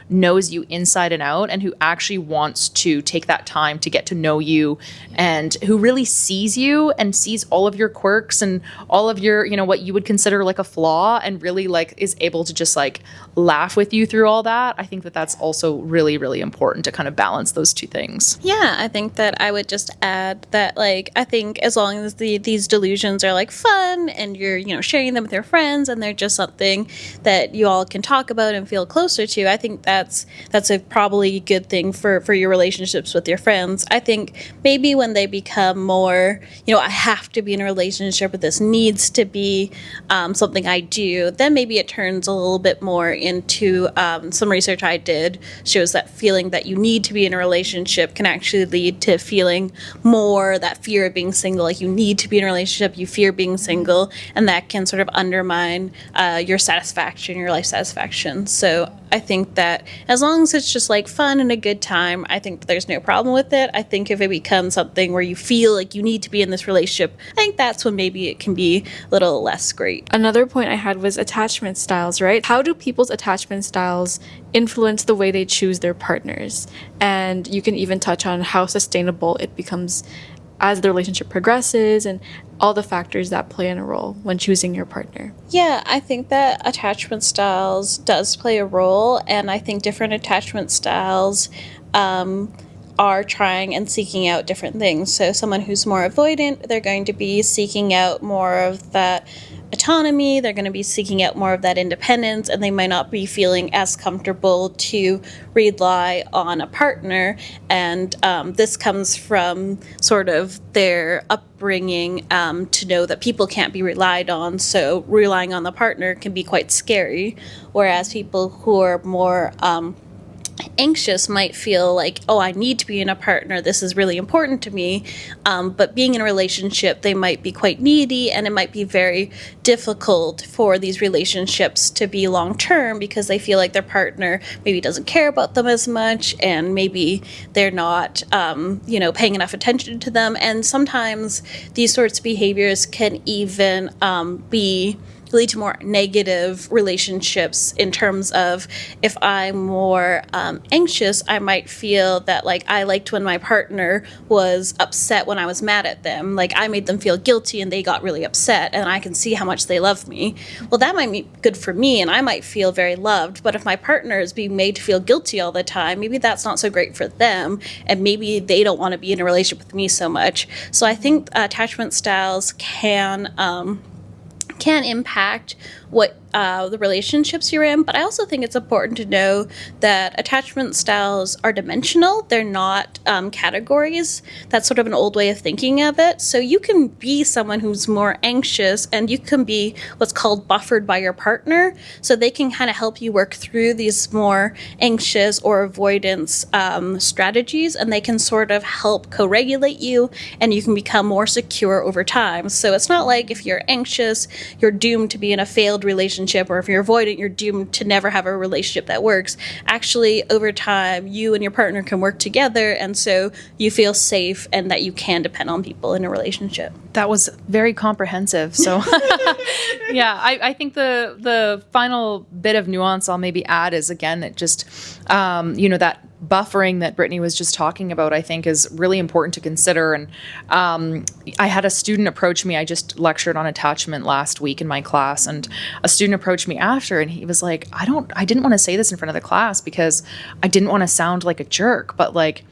knows you inside and out, and who actually wants to take that time to get to know you, and who really sees you and sees all of your quirks and all of your, what you would consider like a flaw, and really like is able to just like laugh with you through all that. I think that that's also really, really important to kind of balance those two things. Yeah, I think that I would just add that, like, I think as long as these delusions are like fun and you're, sharing them with your friends, and they're just something that you all can talk about and feel closer to, I think that's a probably good thing for your relationships with your friends. I think maybe when they become more, I have to be in a relationship, or this needs to be something I do, then maybe it turns a little bit more into some research I did shows that feeling that you need to be in a relationship can actually lead to feeling more that fear of being single. Like, you need to be in a relationship, you fear being single, and that can sort of undermine your satisfaction, your life satisfaction. So I think that as long as it's just like fun and a good time, I think that there's no problem with it. I think if it becomes something where you feel like you need to be in this relationship, I think that's when maybe it can be a little less great. Another point I had was attachment styles, right? How do people's attachment styles influence the way they choose their partners? And you can even touch on how sustainable it becomes as the relationship progresses, and all the factors that play in a role when choosing your partner. Yeah, I think that attachment styles does play a role, and I think different attachment styles are trying and seeking out different things. So someone who's more avoidant, they're going to be seeking out more of that autonomy, they're going to be seeking out more of that independence, and they might not be feeling as comfortable to rely on a partner. And this comes from sort of their upbringing to know that people can't be relied on, so relying on the partner can be quite scary. Whereas people who are more anxious might feel like, oh, I need to be in a partner, this is really important to me, but being in a relationship, they might be quite needy, and it might be very difficult for these relationships to be long-term because they feel like their partner maybe doesn't care about them as much, and maybe they're not paying enough attention to them. And sometimes these sorts of behaviors can even lead to more negative relationships, in terms of, if I'm more anxious, I might feel that, like, I liked when my partner was upset when I was mad at them. Like, I made them feel guilty and they got really upset, and I can see how much they love me. Well, that might be good for me, and I might feel very loved. But if my partner is being made to feel guilty all the time, maybe that's not so great for them, and maybe they don't want to be in a relationship with me so much. So I think attachment styles can can impact what the relationships you're in. But I also think it's important to know that attachment styles are dimensional. They're not categories. That's sort of an old way of thinking of it. So you can be someone who's more anxious, and you can be what's called buffered by your partner. So they can kind of help you work through these more anxious or avoidance strategies, and they can sort of help co-regulate you, and you can become more secure over time. So it's not like if you're anxious, you're doomed to be in a failed relationship, or if you're avoidant, you're doomed to never have a relationship that works. Actually, over time, you and your partner can work together, and so you feel safe and that you can depend on people in a relationship. That was very comprehensive. So yeah, I think the final bit of nuance I'll maybe add is, again, that just, that buffering that Brittany was just talking about, I think is really important to consider. And I had a student approach me. I just lectured on attachment last week in my class, and a student approached me after, and he was like, I didn't want to say this in front of the class because I didn't want to sound like a jerk, but like,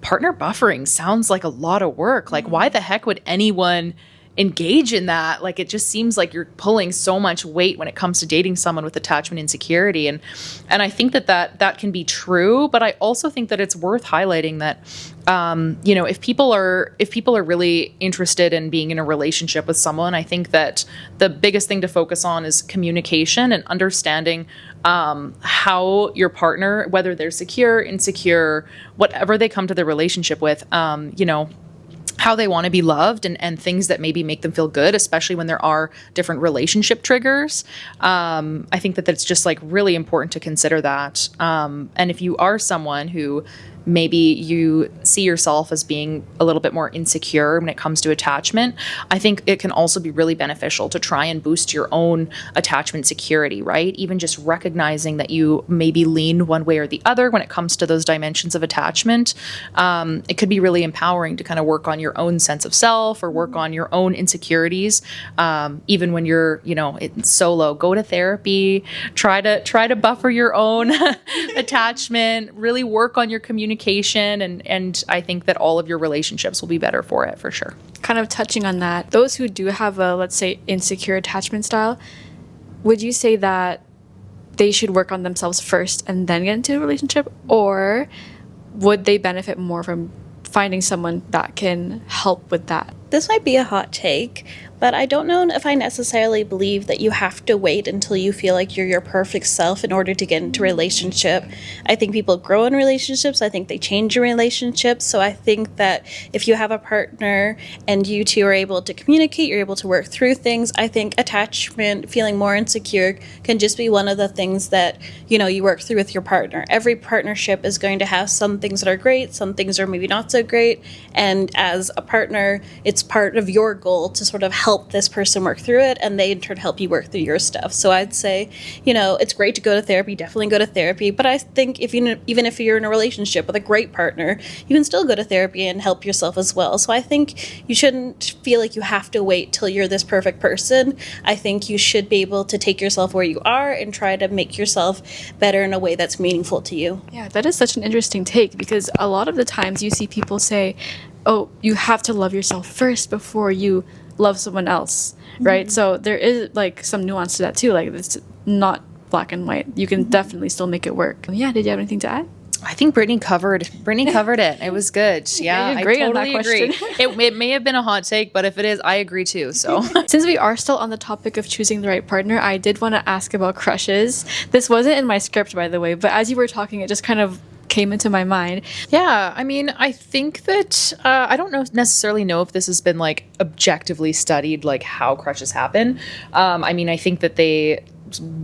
partner buffering sounds like a lot of work. Like, why the heck would anyone engage in that? Like, it just seems like you're pulling so much weight when it comes to dating someone with attachment insecurity. And I think that can be true, but I also think that it's worth highlighting that, if people are really interested in being in a relationship with someone, I think that the biggest thing to focus on is communication and understanding how your partner, whether they're secure, insecure, whatever they come to the relationship with, how they want to be loved, and things that maybe make them feel good, especially when there are different relationship triggers. I think that's just like really important to consider that. And if you are someone who maybe you see yourself as being a little bit more insecure when it comes to attachment, I think it can also be really beneficial to try and boost your own attachment security, right? Even just recognizing that you maybe lean one way or the other when it comes to those dimensions of attachment. It could be really empowering to kind of work on your own sense of self or work on your own insecurities. Even when you're, solo, go to therapy, try to buffer your own attachment, really work on your communication, and I think that all of your relationships will be better for it, for sure. Kind of touching on that, those who do have a, let's say, insecure attachment style, would you say that they should work on themselves first and then get into a relationship, or would they benefit more from finding someone that can help with that? This might be a hot take, but I don't know if I necessarily believe that you have to wait until you feel like you're your perfect self in order to get into a relationship. I think people grow in relationships. I think they change in relationships. So I think that if you have a partner and you two are able to communicate, you're able to work through things, I think attachment, feeling more insecure, can just be one of the things that, you work through with your partner. Every partnership is going to have some things that are great, some things are maybe not so great. And as a partner, it's part of your goal to sort of help this person work through it, and they in turn help you work through your stuff. So I'd say, it's great to go to therapy, definitely go to therapy, but I think even if you're in a relationship with a great partner, you can still go to therapy and help yourself as well. So I think you shouldn't feel like you have to wait till you're this perfect person. I think you should be able to take yourself where you are and try to make yourself better in a way that's meaningful to you. Yeah, that is such an interesting take, because a lot of the times you see people say, oh, you have to love yourself first before you love someone else, right? Mm-hmm. So there is like some nuance to that too. Like, it's not black and white. You can definitely still make it work. Yeah, did you have anything to add? I think Brittany covered it. It was good. Yeah, great I totally on that agree. question. It may have been a hot take, but if it is, I agree too. So since we are still on the topic of choosing the right partner, I did want to ask about crushes. This wasn't in my script, by the way, but as you were talking, it just kind of came into my mind. Yeah, I mean, I think that I don't necessarily know if this has been like objectively studied, like how crushes happen. I think that they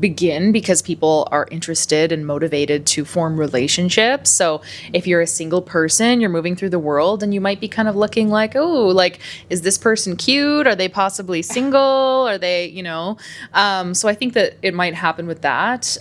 begin because people are interested and motivated to form relationships. So if you're a single person, you're moving through the world, and you might be kind of looking like, oh, like, is this person cute? Are they possibly single? Are they, so I think that it might happen with that.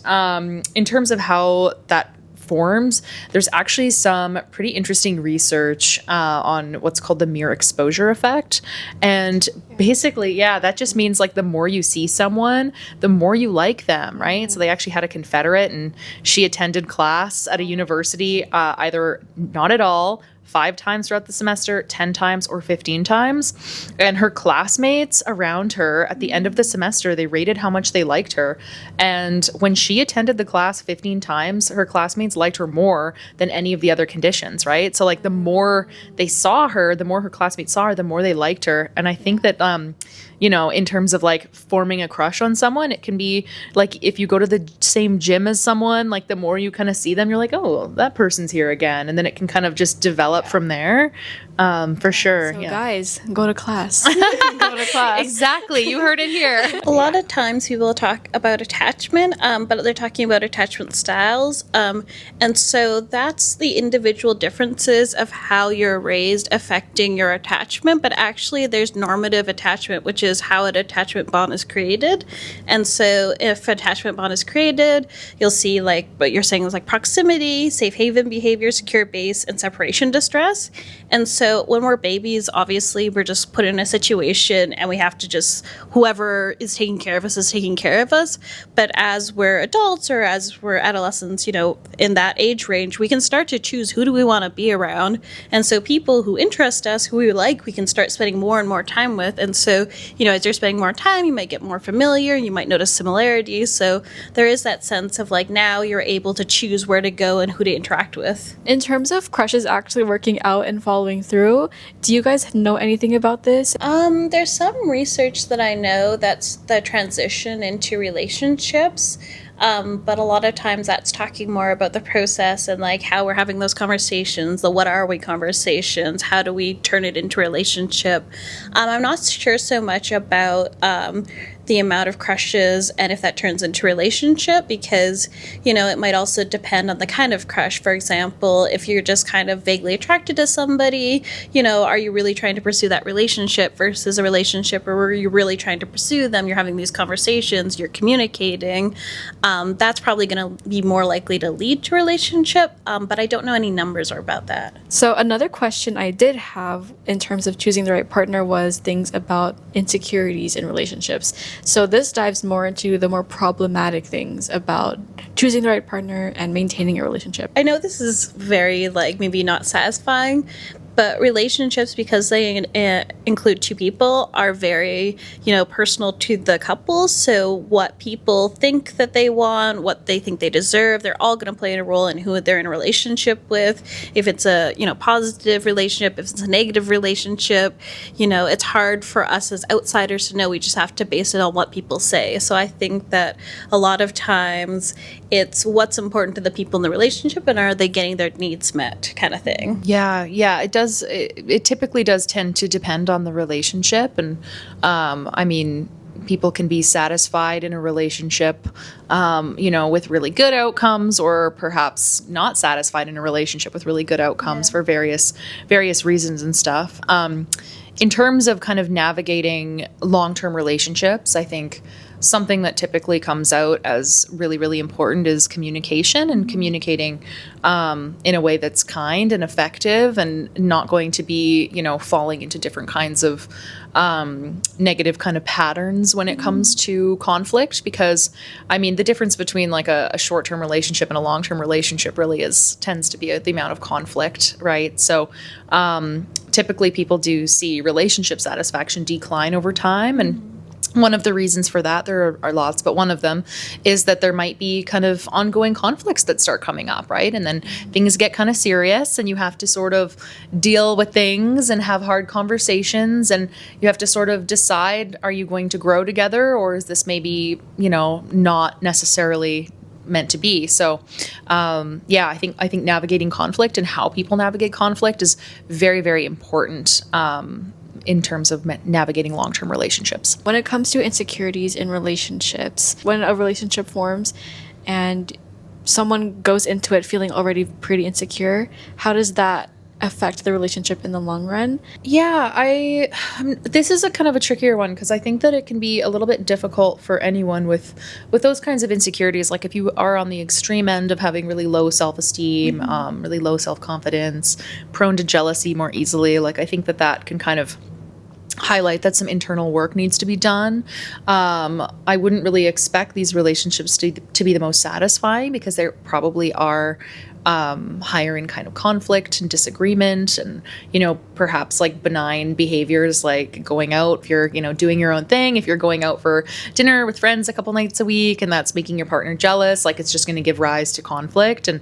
In terms of how that forms, there's actually some pretty interesting research on what's called the mere exposure effect. And basically, that just means like the more you see someone, the more you like them, right? So they actually had a Confederate, and she attended class at a university, either not at all, 5 times throughout the semester, 10 times, or 15 times. And her classmates around her at the end of the semester, they rated how much they liked her. And when she attended the class 15 times, her classmates liked her more than any of the other conditions, right? So like the more they saw her, the more her classmates saw her, the more they liked her. And I think that, you know, in terms of like forming a crush on someone, it can be like if you go to the same gym as someone, like the more you kind of see them, you're like, oh, that person's here again. And then it can kind of just develop from there. For sure. So guys, go to class. Go to class. Exactly. You heard it here. A lot of times people talk about attachment, but they're talking about attachment styles. And so that's the individual differences of how you're raised affecting your attachment. But actually, there's normative attachment, which is how an attachment bond is created. And so if attachment bond is created, you'll see like what you're saying is like proximity, safe haven behavior, secure base, and separation distress. And so when we're babies, obviously, we're just put in a situation and we have to just, whoever is taking care of us is taking care of us. But as we're adults or as we're adolescents, you know, in that age range, we can start to choose who do we want to be around. And so people who interest us, who we like, we can start spending more and more time with. And so, you know, as you're spending more time, you might get more familiar, you might notice similarities. So there is that sense of like now you're able to choose where to go and who to interact with. In terms of crushes actually working out and following through, do you guys know anything about this? There's some research that I know that's the transition into relationships. But a lot of times that's talking more about the process and like how we're having those conversations, the what are we conversations, how do we turn it into a relationship. I'm not sure so much about the amount of crushes and if that turns into relationship because, you know, it might also depend on the kind of crush. For example, if you're just kind of vaguely attracted to somebody, you know, are you really trying to pursue that relationship versus a relationship, or are you really trying to pursue them? You're having these conversations, you're communicating. That's probably going to be more likely to lead to a relationship, but I don't know any numbers about that. So another question I did have in terms of choosing the right partner was things about insecurities in relationships. So this dives more into the more problematic things about choosing the right partner and maintaining a relationship. I know this is very, like, maybe not satisfying, but relationships, because they include two people, are very, you know, personal to the couple. So what people think that they want, what they think they deserve, they're all going to play a role in who they're in a relationship with. If it's a, you know, positive relationship, if it's a negative relationship, you know, it's hard for us as outsiders to know. We just have to base it on what people say. So I think that a lot of times it's what's important to the people in the relationship and are they getting their needs met kind of thing. Yeah, it does. It typically does tend to depend on the relationship. And I mean, people can be satisfied in a relationship, you know, with really good outcomes, or perhaps not satisfied in a relationship with really good outcomes for various reasons and stuff. In terms of kind of navigating long-term relationships, I think something that typically comes out as really, really important is communication, and communicating in a way that's kind and effective and not going to be, you know, falling into different kinds of negative kind of patterns when it comes to conflict. Because, I mean, the difference between like a short-term relationship and a long-term relationship really tends to be the amount of conflict, right? So typically people do see relationship satisfaction decline over time, and one of the reasons for that, there are lots, but one of them is that there might be kind of ongoing conflicts that start coming up, right? And then things get kind of serious and you have to sort of deal with things and have hard conversations, and you have to sort of decide, are you going to grow together, or is this maybe, you know, not necessarily meant to be? So I think navigating conflict and how people navigate conflict is very, very important in terms of navigating long-term relationships. When it comes to insecurities in relationships, when a relationship forms and someone goes into it feeling already pretty insecure, how does that affect the relationship in the long run? Yeah, this is a kind of a trickier one, because I think that it can be a little bit difficult for anyone with those kinds of insecurities. Like if you are on the extreme end of having really low self-esteem, really low self-confidence, prone to jealousy more easily, like I think that can kind of highlight that some internal work needs to be done. I wouldn't really expect these relationships to be the most satisfying, because they probably are higher in kind of conflict and disagreement, and, you know, perhaps like benign behaviors like going out, if you're, you know, doing your own thing, if you're going out for dinner with friends a couple nights a week and that's making your partner jealous, like it's just going to give rise to conflict, and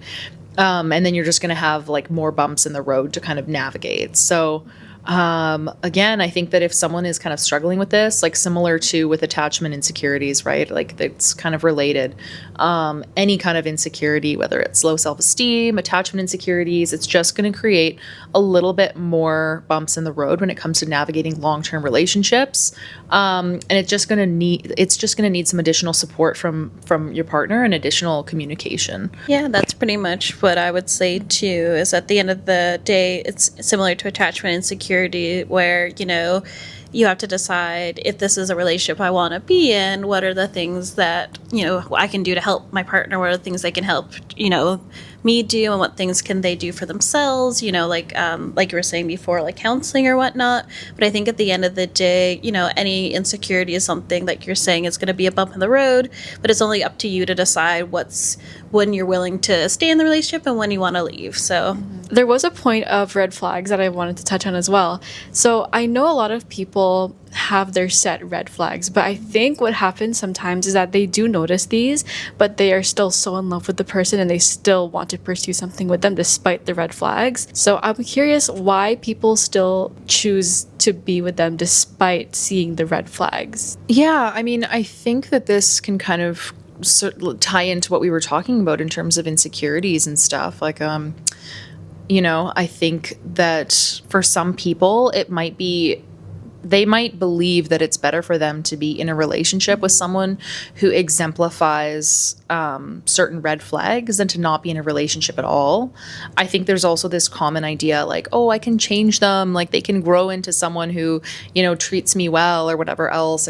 then you're just going to have like more bumps in the road to kind of navigate. So again, I think that if someone is kind of struggling with this, like similar to with attachment insecurities, right? Like it's kind of related. Any kind of insecurity, whether it's low self-esteem, attachment insecurities, it's just going to create a little bit more bumps in the road when it comes to navigating long-term relationships. And it's just going to need some additional support from your partner and additional communication. Yeah, that's pretty much what I would say too, is at the end of the day, it's similar to attachment insecurity, where, you know, you have to decide if this is a relationship I want to be in, what are the things that, you know, I can do to help my partner, what are the things they can help, you know, me do, and what things can they do for themselves, you know, like you were saying before, like counseling or whatnot. But I think at the end of the day, you know, any insecurity is something that you're saying is going to be a bump in the road, but it's only up to you to decide when you're willing to stay in the relationship and when you want to leave. So there was a point of red flags that I wanted to touch on as well. So I know a lot of people have their set red flags, but I think what happens sometimes is that they do notice these, but they are still so in love with the person and they still want to pursue something with them despite the red flags. So I'm curious why people still choose to be with them despite seeing the red flags. Yeah, I mean, I think that this can kind of tie into what we were talking about in terms of insecurities and stuff. Like, you know, I think that for some people, they might believe that it's better for them to be in a relationship with someone who exemplifies certain red flags than to not be in a relationship at all. I think there's also this common idea like, oh, I can change them, like they can grow into someone who, you know, treats me well or whatever else.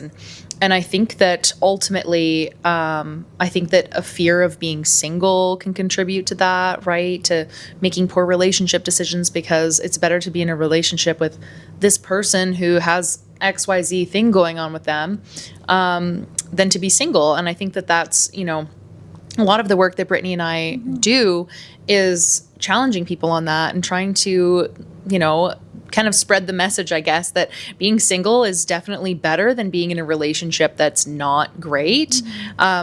And I think that ultimately, I think that a fear of being single can contribute to that, right? To making poor relationship decisions, because it's better to be in a relationship with this person who has XYZ thing going on with them than to be single. And I think that that's, you know, a lot of the work that Brittany and I do is challenging people on that and trying to, you know, kind of spread the message, I guess, that being single is definitely better than being in a relationship that's not great.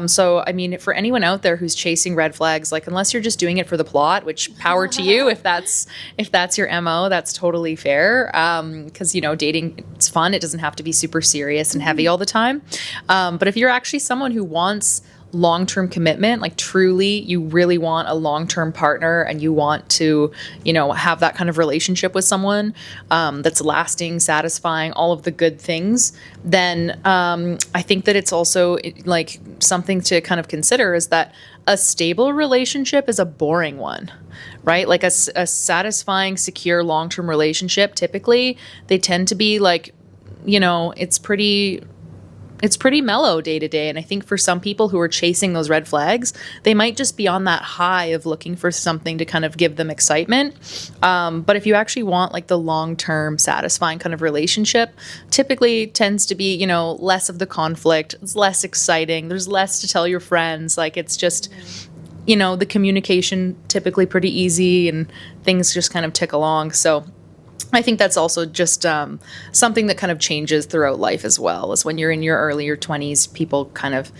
So, I mean, for anyone out there who's chasing red flags, like, unless you're just doing it for the plot, which power to you, if that's your MO, that's totally fair. Because, you know, dating, it's fun. It doesn't have to be super serious and heavy all the time. But if you're actually someone who wants long-term commitment, like truly you really want a long-term partner and you want to, you know, have that kind of relationship with someone that's lasting, satisfying, all of the good things, then I think that it's also like something to kind of consider is that a stable relationship is a boring one, right? Like a satisfying, secure, long-term relationship, typically they tend to be like, you know, it's pretty mellow day to day. And I think for some people who are chasing those red flags, they might just be on that high of looking for something to kind of give them excitement. But if you actually want like the long-term satisfying kind of relationship, typically tends to be, you know, less of the conflict. It's less exciting. There's less to tell your friends. Like it's just, you know, the communication typically pretty easy and things just kind of tick along. So I think that's also just something that kind of changes throughout life as well, is when you're in your earlier 20s, people kind of,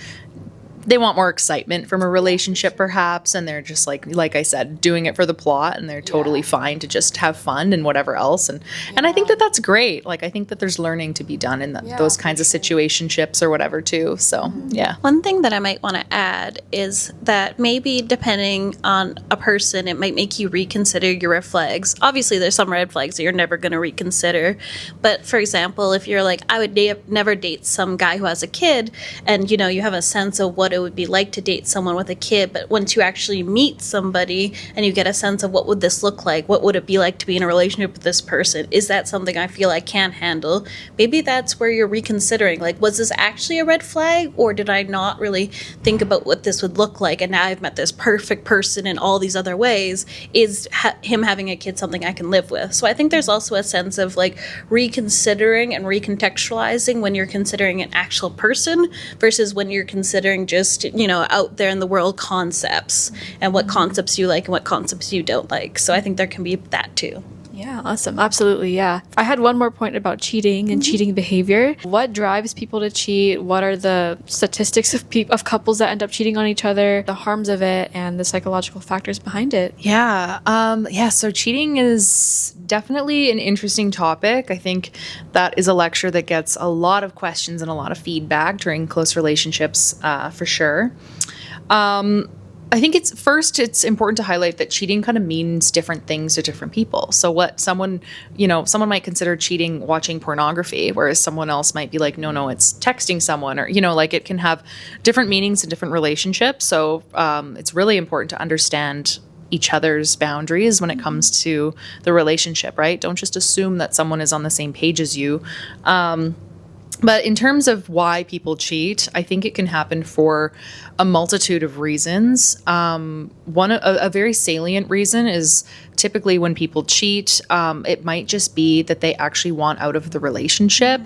they want more excitement from a relationship perhaps, and they're just like I said, doing it for the plot, and they're totally fine to just have fun and whatever else. And I think that that's great. Like I think that there's learning to be done in those kinds of situationships or whatever too. So yeah. One thing that I might want to add is that maybe depending on a person, it might make you reconsider your red flags. Obviously, there's some red flags that you're never going to reconsider. But for example, if you're like, I would never date some guy who has a kid, and you know, you have a sense of what it would be like to date someone with a kid, but once you actually meet somebody and you get a sense of what would this look like, what would it be like to be in a relationship with this person, is that something I feel I can handle? Maybe that's where you're reconsidering, like, was this actually a red flag, or did I not really think about what this would look like, and now I've met this perfect person in all these other ways? Is him having a kid something I can live with? So I think there's also a sense of like reconsidering and recontextualizing when you're considering an actual person versus when you're considering just just, out there in the world concepts and what concepts you like and what concepts you don't like. So I think there can be that too. Yeah, awesome. Absolutely, yeah. I had one more point about cheating and cheating behavior. What drives people to cheat? What are the statistics of couples that end up cheating on each other, the harms of it, and the psychological factors behind it? So cheating is definitely an interesting topic. I think that is a lecture that gets a lot of questions and a lot of feedback during close relationships, for sure. I think it's important to highlight that cheating kind of means different things to different people. So what someone might consider cheating watching pornography, whereas someone else might be like, no, it's texting someone, or, it can have different meanings in different relationships. So it's really important to understand each other's boundaries when it comes to the relationship, right? Don't just assume that someone is on the same page as you. But in terms of why people cheat, I think it can happen for a multitude of reasons. A very salient reason is typically when people cheat, it might just be that they actually want out of the relationship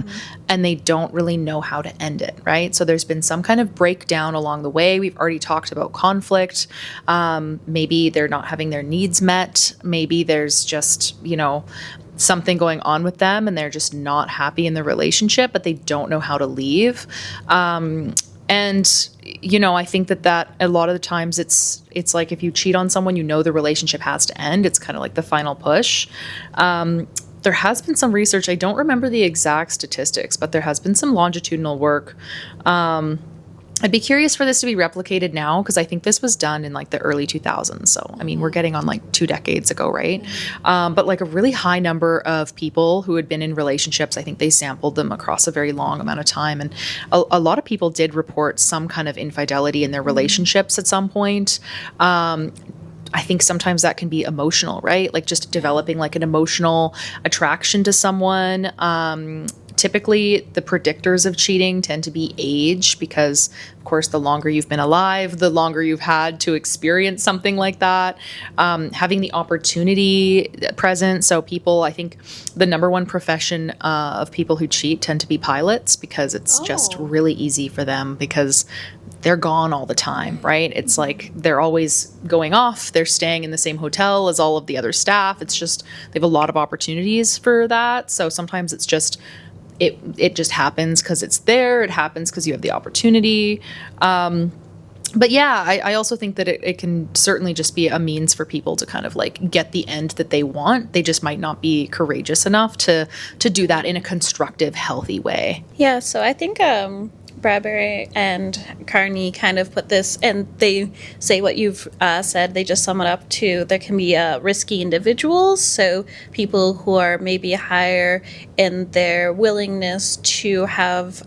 and they don't really know how to end it, right? So there's been some kind of breakdown along the way. We've already talked about conflict. Maybe they're not having their needs met. Maybe there's just, something going on with them and they're just not happy in the relationship, but they don't know how to leave. I think that a lot of the times it's like if you cheat on someone, the relationship has to end. It's kind of like the final push. There has been some research. I don't remember the exact statistics, but there has been some longitudinal work. I'd be curious for this to be replicated now because I think this was done in like the early 2000s. So, we're getting on like 2 decades ago, right? But like a really high number of people who had been in relationships, I think they sampled them across a very long amount of time. And a lot of people did report some kind of infidelity in their relationships at some point. I think sometimes that can be emotional, right? Like just developing like an emotional attraction to someone. Typically, the predictors of cheating tend to be age because, of course, the longer you've been alive, the longer you've had to experience something like that. Having the opportunity present. So people, I think the number one profession of people who cheat tend to be pilots because it's just really easy for them because they're gone all the time, right? It's like they're always going off. They're staying in the same hotel as all of the other staff. It's just they have a lot of opportunities for that. So sometimes it's just it just happens because it's there. It happens because you have the opportunity. But yeah, I also think that it can certainly just be a means for people to kind of like get the end that they want. They just might not be courageous enough to do that in a constructive, healthy way. Yeah, so I think Bradbury and Carney kind of put this, and they say what you've said, they just sum it up to there can be risky individuals, so people who are maybe higher in their willingness to have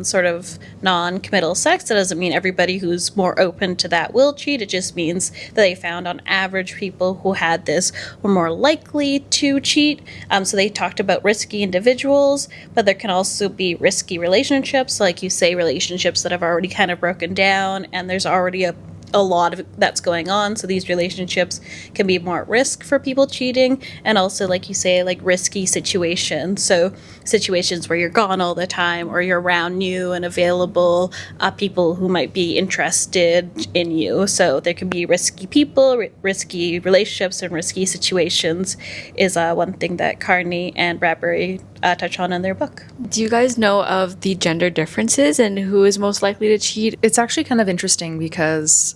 sort of non-committal sex. That doesn't mean everybody who's more open to that will cheat. It just means that they found on average people who had this were more likely to cheat. So they talked about risky individuals, but there can also be risky relationships, like you say, relationships that have already kind of broken down and there's already a lot of that's going on, so these relationships can be more at risk for people cheating. And also, like you say, like risky situations, so situations where you're gone all the time or you're around new and available people who might be interested in you. So there can be risky people, risky relationships, and risky situations is one thing that Carney and Bradbury touch on in their book. Do you guys know of the gender differences and who is most likely to cheat? It's actually kind of interesting because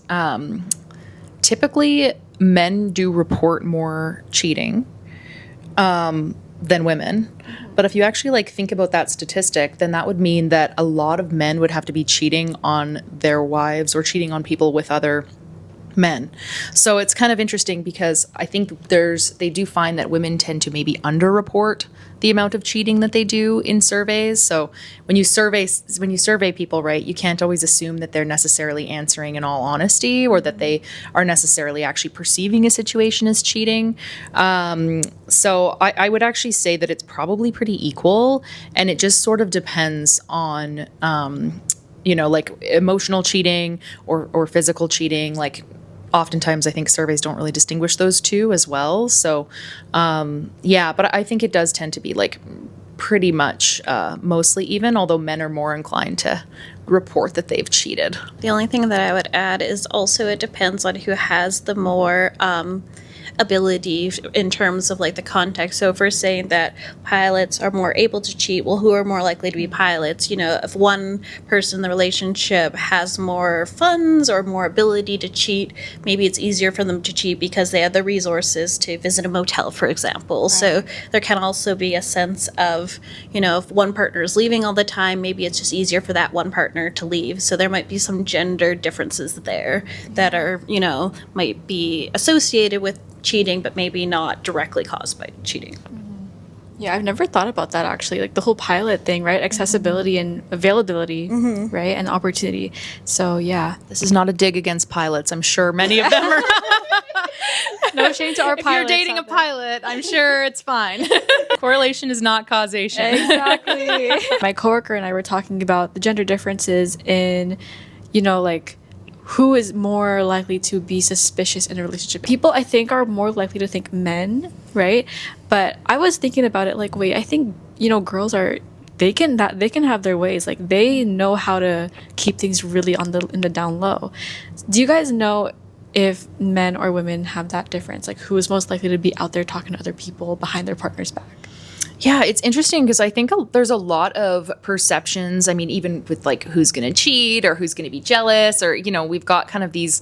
typically men do report more cheating than women. But if you actually like think about that statistic, then that would mean that a lot of men would have to be cheating on their wives or cheating on people with other men. So it's kind of interesting because I think they do find that women tend to maybe underreport the amount of cheating that they do in surveys. So when you survey people, right, you can't always assume that they're necessarily answering in all honesty or that they are necessarily actually perceiving a situation as cheating. So I would actually say that it's probably pretty equal, and it just sort of depends on like emotional cheating or physical cheating. Like oftentimes I think surveys don't really distinguish those two as well. So but I think it does tend to be like pretty much mostly even, although men are more inclined to report that they've cheated. The only thing that I would add is also it depends on who has the more ability in terms of like the context. So if we're saying that pilots are more able to cheat, well, who are more likely to be pilots? You know, if one person in the relationship has more funds or more ability to cheat, maybe it's easier for them to cheat because they have the resources to visit a motel, for example. Right. So there can also be a sense of, you know, if one partner is leaving all the time, maybe it's just easier for that one partner to leave. So there might be some gender differences there that are, you know, might be associated with cheating, but maybe not directly caused by cheating. Yeah, I've never thought about that actually. Like the whole pilot thing, right? Accessibility and availability, right? And opportunity. So yeah. This is not a dig against pilots. I'm sure many of them are. No shame to our pilots. If you're dating a pilot, I'm sure it's fine. Correlation is not causation. Exactly. My coworker and I were talking about the gender differences in, you know, like who is more likely to be suspicious in a relationship. People, I think, are more likely to think men, right? But I was thinking about it like, wait, I think, you know, girls are, they can have their ways. Like they know how to keep things really in the down low. Do you guys know if men or women have that difference? Like who is most likely to be out there talking to other people behind their partner's back? Yeah, it's interesting because I think there's a lot of perceptions. I mean, even with like who's going to cheat or who's going to be jealous, or, you know, we've got kind of these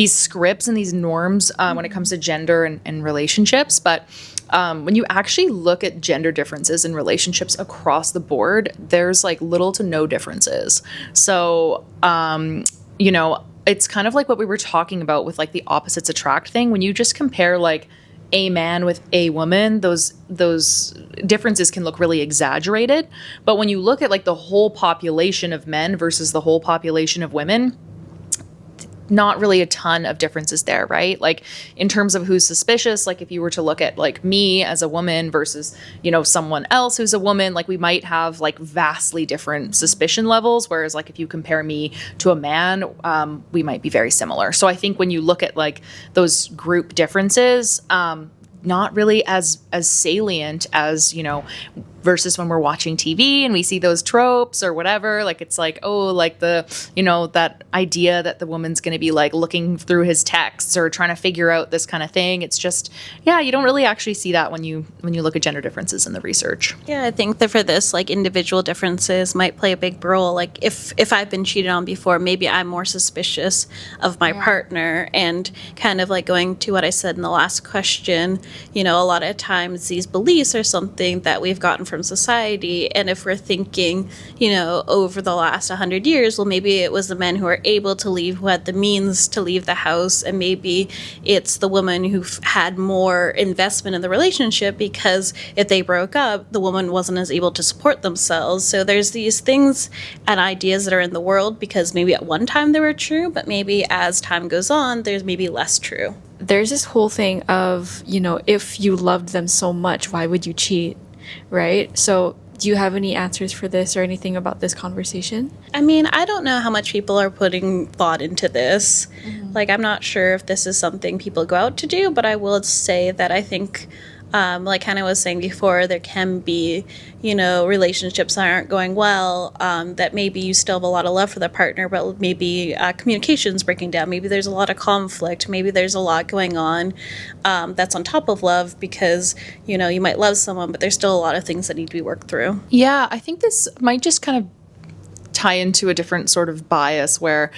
scripts and these norms when it comes to gender and relationships. But when you actually look at gender differences in relationships across the board, there's like little to no differences. So, you know, it's kind of like what we were talking about with like the opposites attract thing. When you just compare like a man with a woman, those differences can look really exaggerated. But when you look at like the whole population of men versus the whole population of women, not really a ton of differences there, right? Like in terms of who's suspicious, like if you were to look at like me as a woman versus, you know, someone else who's a woman, like we might have like vastly different suspicion levels. Whereas like if you compare me to a man, we might be very similar. So I think when you look at like those group differences, not really as salient as, you know, versus when we're watching TV and we see those tropes or whatever. Like it's like, oh, like the, you know, that idea that the woman's going to be like looking through his texts or trying to figure out this kind of thing. It's just, yeah, you don't really actually see that when you look at gender differences in the research. Yeah, I think that for this, like individual differences might play a big role. Like if I've been cheated on before, maybe I'm more suspicious of my partner, and kind of like going to what I said in the last question, you know, a lot of times these beliefs are something that we've gotten from society. And if we're thinking, you know, over the last 100 years, well, maybe it was the men who were able to leave, who had the means to leave the house, and maybe it's the woman who had more investment in the relationship, because if they broke up, the woman wasn't as able to support themselves. So there's these things and ideas that are in the world because maybe at one time they were true, but maybe as time goes on, there's maybe less true. There's this whole thing of, you know, if you loved them so much, why would you cheat? Right? So do you have any answers for this or anything about this conversation? I mean, I don't know how much people are putting thought into this. Like, I'm not sure if this is something people go out to do, but I will say that I think, like Hannah was saying before, there can be, you know, relationships that aren't going well, that maybe you still have a lot of love for the partner, but maybe communication's breaking down. Maybe there's a lot of conflict. Maybe there's a lot going on that's on top of love, because, you know, you might love someone, but there's still a lot of things that need to be worked through. Yeah, I think this might just kind of tie into a different sort of bias where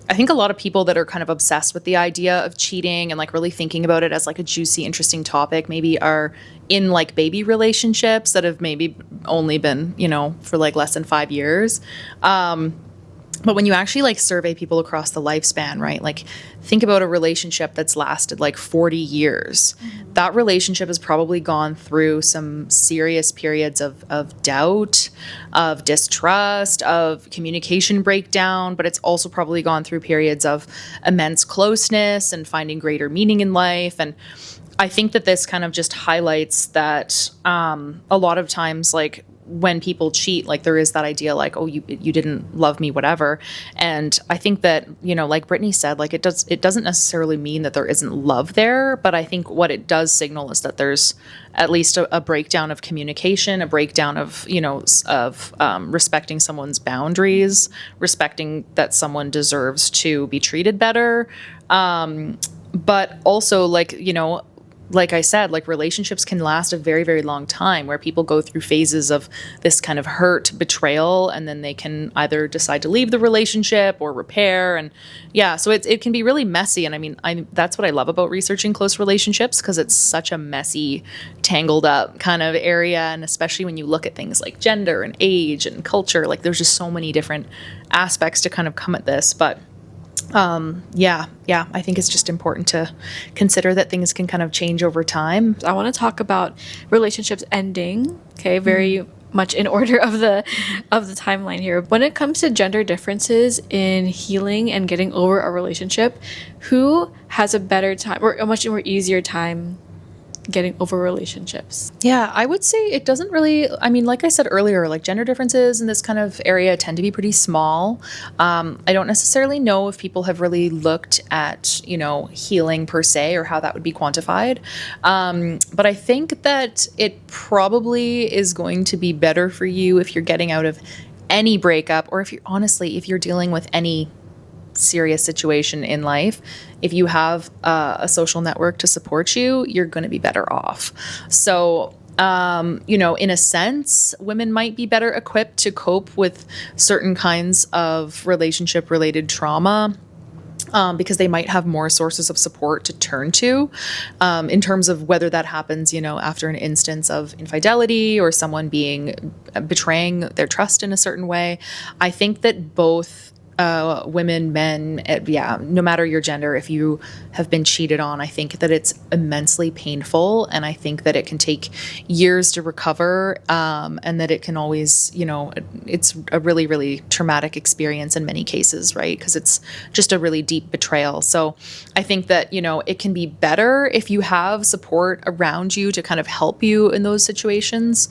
I think a lot of people that are kind of obsessed with the idea of cheating and like really thinking about it as like a juicy, interesting topic maybe are in like baby relationships that have maybe only been, you know, for like less than 5 years. But when you actually like survey people across the lifespan, right? Like think about a relationship that's lasted like 40 years. That relationship has probably gone through some serious periods of doubt, of distrust, of communication breakdown, but it's also probably gone through periods of immense closeness and finding greater meaning in life. And I think that this kind of just highlights that a lot of times, like, when people cheat, like, there is that idea like, oh, you didn't love me, whatever. And I think that, like Brittany said, like, it doesn't necessarily mean that there isn't love there, but I think what it does signal is that there's at least a breakdown of communication, a breakdown of, respecting someone's boundaries, respecting that someone deserves to be treated better. But also, like I said, like, relationships can last a very, very long time, where people go through phases of this kind of hurt, betrayal, and then they can either decide to leave the relationship or repair. And so it can be really messy. And I mean, that's what I love about researching close relationships, because it's such a messy, tangled up kind of area. And especially when you look at things like gender and age and culture, like, there's just so many different aspects to kind of come at this. But I think it's just important to consider that things can kind of change over time. I want to talk about relationships ending, okay, very much in order of the timeline here. When it comes to gender differences in healing and getting over a relationship, who has a better time or a much more easier time getting over relationships? Yeah, I would say it doesn't really, I mean, like I said earlier, like, gender differences in this kind of area tend to be pretty small. I don't necessarily know if people have really looked at, healing per se, or how that would be quantified. But I think that it probably is going to be better for you if you're getting out of any breakup, or if you're dealing with any serious situation in life. If you have a social network to support you, you're going to be better off. So, in a sense, women might be better equipped to cope with certain kinds of relationship related trauma, because they might have more sources of support to turn to, in terms of whether that happens, after an instance of infidelity or someone betraying their trust in a certain way. I think that both women, men, no matter your gender, if you have been cheated on, I think that it's immensely painful, and I think that it can take years to recover, and that it can always, it's a really, really traumatic experience in many cases, right? Because it's just a really deep betrayal. So I think that, it can be better if you have support around you to kind of help you in those situations.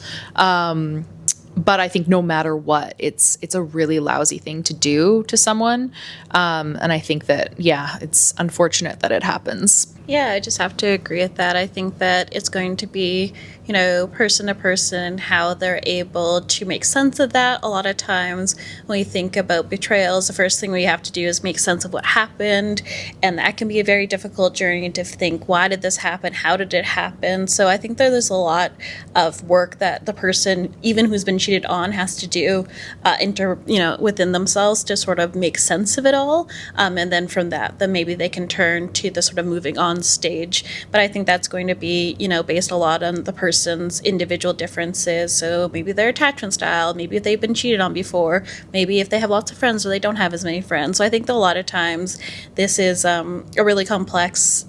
But I think no matter what, it's a really lousy thing to do to someone. And I think that, it's unfortunate that it happens. Yeah, I just have to agree with that. I think that it's going to be, person to person, how they're able to make sense of that. A lot of times when we think about betrayals, the first thing we have to do is make sense of what happened. And that can be a very difficult journey to think, why did this happen? How did it happen? So I think that there's a lot of work that the person, even who's been cheated on, has to do within themselves to sort of make sense of it all. And then from that, then maybe they can turn to the sort of moving on stage. But I think that's going to be, based a lot on the person's individual differences. So maybe their attachment style, maybe if they've been cheated on before, maybe if they have lots of friends or they don't have as many friends. So I think that a lot of times this is a really complex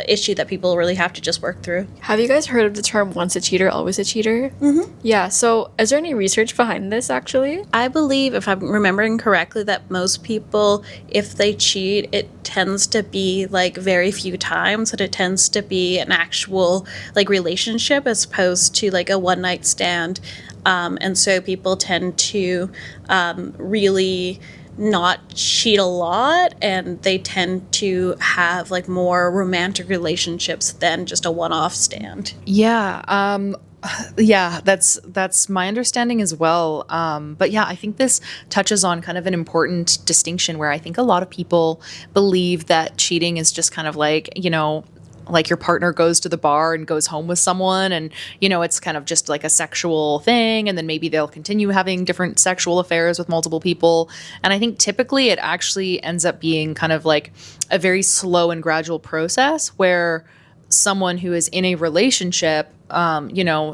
issue that people really have to just work through. Have you guys heard of the term once a cheater, always a cheater? Mm-hmm. Yeah, so is there any research behind this, actually? I believe, if I'm remembering correctly, that most people, if they cheat, it tends to be like very few times, and it tends to be an actual like relationship as opposed to like a one night stand. And so people tend to really not cheat a lot, and they tend to have like more romantic relationships than just a one-off stand. That's my understanding as well. But I think this touches on kind of an important distinction, where I think a lot of people believe that cheating is just kind of like, like your partner goes to the bar and goes home with someone, and, it's kind of just like a sexual thing. And then maybe they'll continue having different sexual affairs with multiple people. And I think typically it actually ends up being kind of like a very slow and gradual process, where someone who is in a relationship,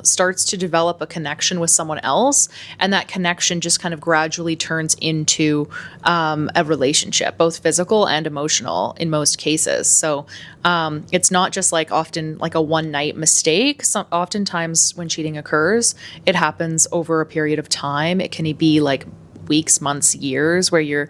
starts to develop a connection with someone else, and that connection just kind of gradually turns into a relationship, both physical and emotional in most cases. So it's not just like often like a one night mistake. Oftentimes when cheating occurs, it happens over a period of time. It can be like weeks, months, years, where your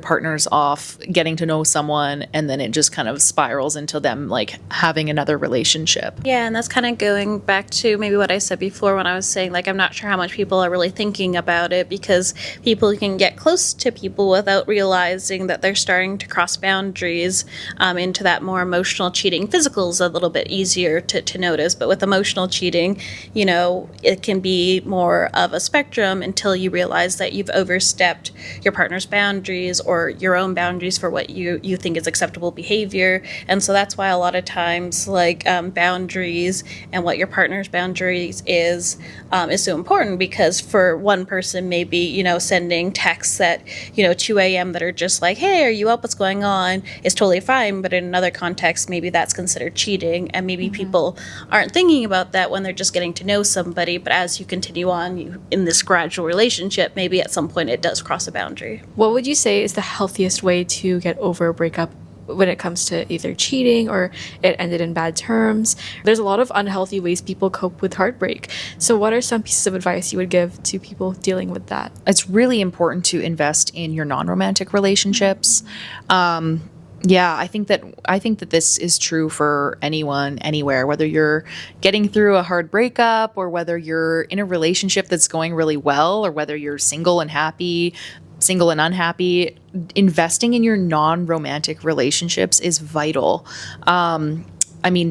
partner's off getting to know someone, and then it just kind of spirals into them like having another relationship. Yeah, and that's kind of going back to maybe what I said before when I was saying, like, I'm not sure how much people are really thinking about it, because people can get close to people without realizing that they're starting to cross boundaries into that more emotional cheating. Physical is a little bit easier to notice, but with emotional cheating, it can be more of a spectrum until you realize that you've overstepped your partner's boundaries or your own boundaries for what you think is acceptable behavior. And so that's why a lot of times, like, boundaries and what your partner's boundaries is so important, because for one person, maybe, sending texts at, 2 a.m. that are just like, hey, are you up? What's going on? Is totally fine. But in another context, maybe that's considered cheating. And maybe people aren't thinking about that when they're just getting to know somebody. But as you continue on in this gradual relationship, maybe at some point it does cross a boundary. What would you say is the healthiest way to get over a breakup when it comes to either cheating or it ended in bad terms? There's a lot of unhealthy ways people cope with heartbreak. So what are some pieces of advice you would give to people dealing with that? It's really important to invest in your non-romantic relationships. I think that this is true for anyone, anywhere, whether you're getting through a hard breakup or whether you're in a relationship that's going really well, or whether you're single and unhappy. Investing in your non-romantic relationships is vital.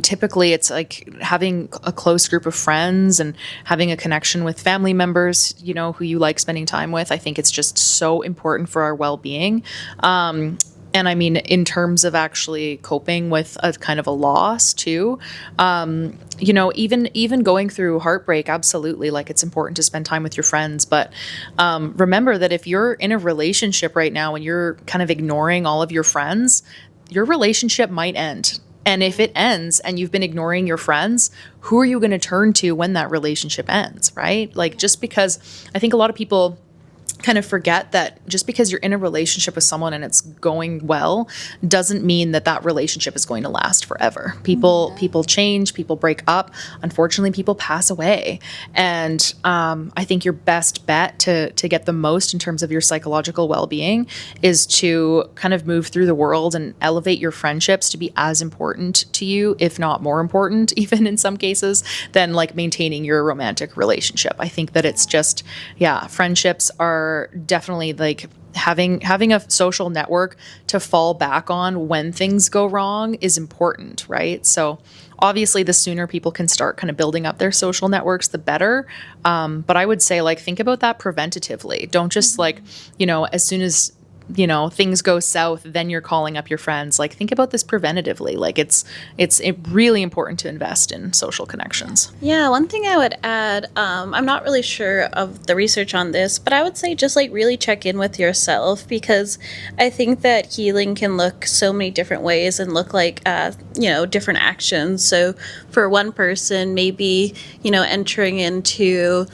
Typically it's like having a close group of friends and having a connection with family members, who you like spending time with. I think it's just so important for our well-being. In terms of actually coping with a kind of a loss too, even going through heartbreak, absolutely, like, it's important to spend time with your friends. But remember that if you're in a relationship right now and you're kind of ignoring all of your friends, your relationship might end. And if it ends and you've been ignoring your friends, who are you going to turn to when that relationship ends, right? Like, just because I think a lot of people kind of forget that just because you're in a relationship with someone and it's going well doesn't mean that relationship is going to last forever. People change, people break up. Unfortunately, people pass away. And I think your best bet to get the most in terms of your psychological well-being is to kind of move through the world and elevate your friendships to be as important to you, if not more important, even in some cases, than like maintaining your romantic relationship. I think that it's just, friendships are definitely like having a social network to fall back on when things go wrong is important, right? So obviously the sooner people can start kind of building up their social networks, the better. But I would say, like, think about that preventatively. Don't just as soon as things go south, then you're calling up your friends. Like, think about this preventatively. Like, it's really important to invest in social connections. Yeah, one thing I would add, I'm not really sure of the research on this, but I would say just like really check in with yourself, because I think that healing can look so many different ways and look like, different actions. So for one person, maybe, entering into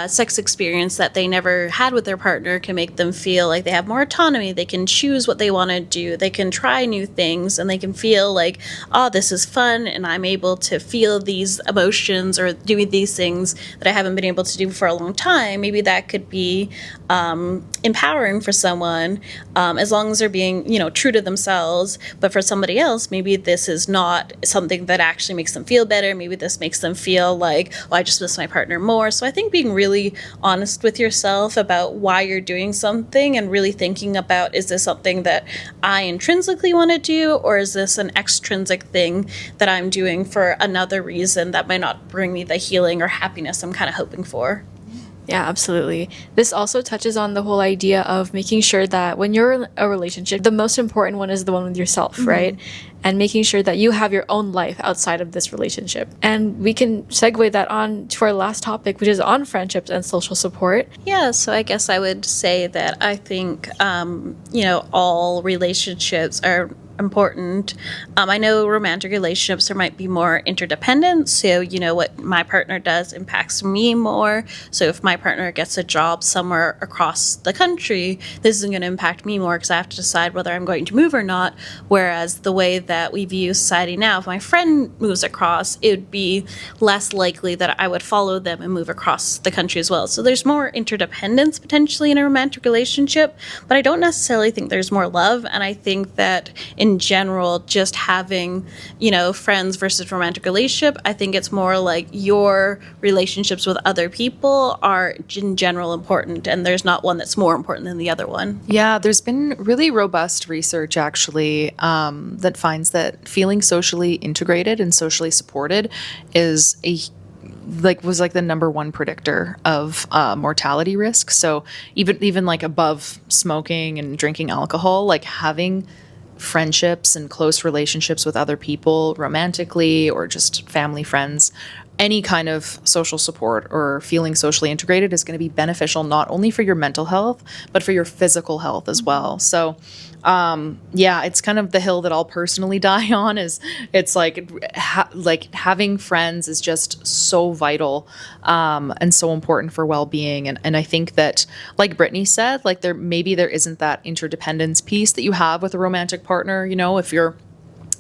sex experience that they never had with their partner can make them feel like they have more autonomy. They can choose what they want to do. They can try new things, and they can feel like, oh, this is fun, and I'm able to feel these emotions or do these things that I haven't been able to do for a long time. Maybe that could be empowering for someone, as long as they're being, true to themselves. But for somebody else, maybe this is not something that actually makes them feel better. Maybe this makes them feel like, oh, I just miss my partner more. So I think being really honest with yourself about why you're doing something and really thinking about, is this something that I intrinsically want to do, or is this an extrinsic thing that I'm doing for another reason that might not bring me the healing or happiness I'm kind of hoping for? Yeah, absolutely. This also touches on the whole idea of making sure that when you're in a relationship, the most important one is the one with yourself, right? And making sure that you have your own life outside of this relationship. And we can segue that on to our last topic, which is on friendships and social support. Yeah, so I guess I would say that I think, all relationships are important. I know romantic relationships, there might be more interdependence. So, what my partner does impacts me more. So if my partner gets a job somewhere across the country, this is going to impact me more because I have to decide whether I'm going to move or not. Whereas the way that we view society now. If my friend moves across, it would be less likely that I would follow them and move across the country as well. So there's more interdependence potentially in a romantic relationship, but I don't necessarily think there's more love. And I think that in general, just having, friends versus romantic relationship, I think it's more like your relationships with other people are in general important, and there's not one that's more important than the other one. Yeah, there's been really robust research actually that finds that feeling socially integrated and socially supported is was the number one predictor of mortality risk. So even like above smoking and drinking alcohol, like having friendships and close relationships with other people romantically or just family, friends, any kind of social support or feeling socially integrated is going to be beneficial not only for your mental health, but for your physical health as well. So, it's kind of the hill that I'll personally die on. It's like having friends is just so vital and so important for well-being. And I think that, like Brittany said, like there isn't that interdependence piece that you have with a romantic partner. If you're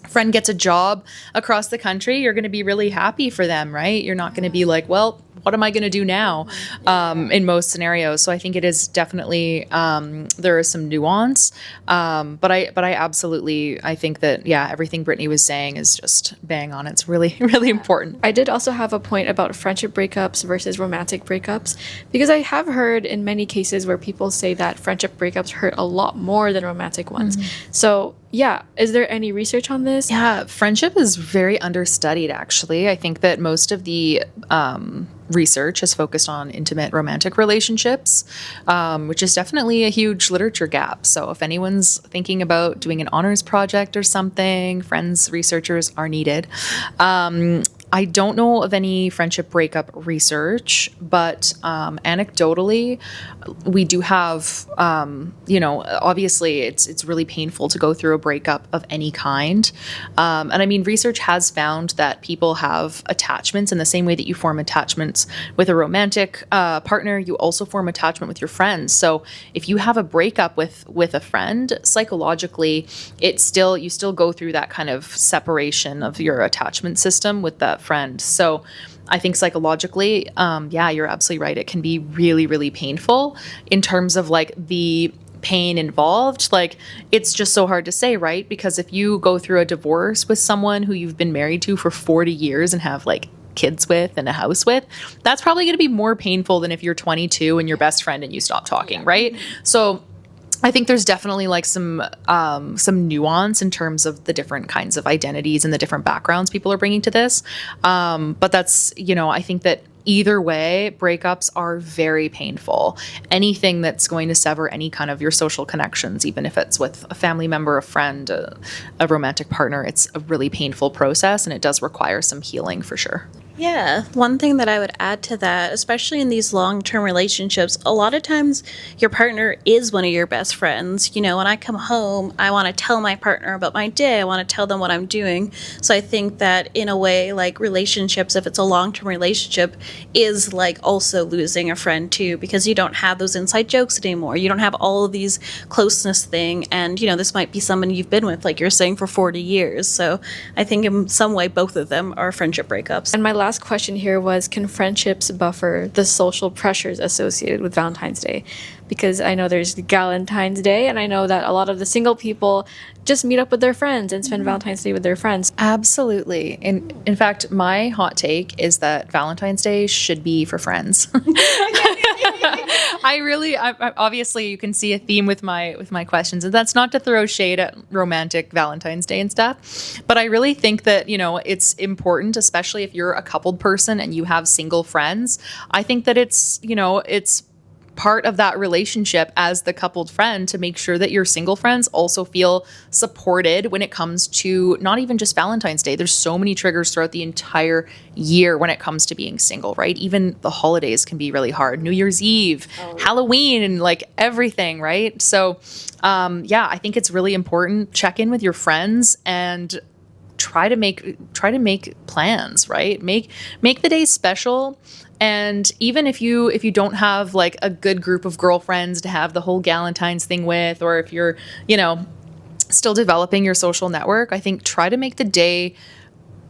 friend gets a job across the country, you're going to be really happy for them, right? You're not going to be like, well, what am I going to do now? In most scenarios. So I think it is definitely, there is some nuance. But I absolutely, I think that, everything Brittany was saying is just bang on. It's really, really important. I did also have a point about friendship breakups versus romantic breakups, because I have heard in many cases where people say that friendship breakups hurt a lot more than romantic ones. So is there any research on this? Yeah, friendship is very understudied, actually. I think that most of the research is focused on intimate romantic relationships, which is definitely a huge literature gap. So if anyone's thinking about doing an honors project or something, friends, researchers are needed. I don't know of any friendship breakup research, but anecdotally, we do have, obviously it's really painful to go through a breakup of any kind. And I mean, research has found that people have attachments in the same way that you form attachments with a romantic partner, you also form attachment with your friends. So if you have a breakup with a friend, psychologically, you still go through that kind of separation of your attachment system with that friend. So I think psychologically, you're absolutely right. It can be really, really painful in terms of like the pain involved. Like, it's just so hard to say, right? Because if you go through a divorce with someone who you've been married to for 40 years and have like kids with and a house with, that's probably going to be more painful than if you're 22 and your best friend and you stop talking, right? So I think there's definitely like some nuance in terms of the different kinds of identities and the different backgrounds people are bringing to this. But that's, I think that either way, breakups are very painful. Anything that's going to sever any kind of your social connections, even if it's with a family member, a friend, a romantic partner, it's a really painful process, and it does require some healing for sure. Yeah, one thing that I would add to that, especially in these long-term relationships, a lot of times your partner is one of your best friends. When I come home, I want to tell my partner about my day. I want to tell them what I'm doing. So I think that in a way, like relationships, if it's a long-term relationship, is like also losing a friend too, because you don't have those inside jokes anymore. You don't have all of these closeness thing. And, this might be someone you've been with, like you're saying, for 40 years. So I think in some way, both of them are friendship breakups. And my last question here was, can friendships buffer the social pressures associated with Valentine's Day? Because I know there's Galentine's Day, and I know that a lot of the single people just meet up with their friends and spend Valentine's Day with their friends. Absolutely. In fact, my hot take is that Valentine's Day should be for friends. I obviously you can see a theme with my questions, and that's not to throw shade at romantic Valentine's Day and stuff, but I really think that, it's important, especially if you're a coupled person and you have single friends. I think that it's part of that relationship as the coupled friend to make sure that your single friends also feel supported when it comes to not even just Valentine's Day. There's so many triggers throughout the entire year when it comes to being single, right? Even the holidays can be really hard. New Year's Eve, Halloween, and like everything, right? So I think it's really important. Check in with your friends and try to make plans, right? Make the day special. And even if you don't have like a good group of girlfriends to have the whole Galentine's thing with, or if you're, still developing your social network, I think try to make the day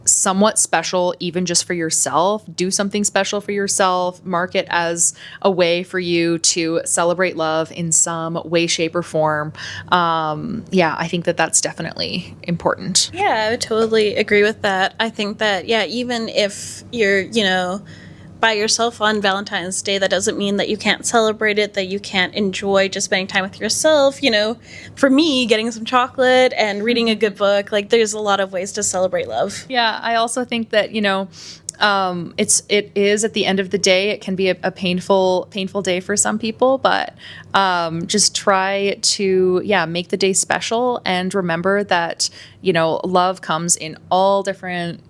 somewhat special, even just for yourself. Do something special for yourself. Mark it as a way for you to celebrate love in some way, shape, or form. I think that that's definitely important. Yeah, I would totally agree with that. I think that, yeah, even if you're, by yourself on Valentine's Day, that doesn't mean that you can't celebrate it, that you can't enjoy just spending time with yourself. For me, getting some chocolate and reading a good book, like there's a lot of ways to celebrate love. Yeah, I also think that, it is at the end of the day, it can be a painful day for some people, but just try to, make the day special and remember that, love comes in all different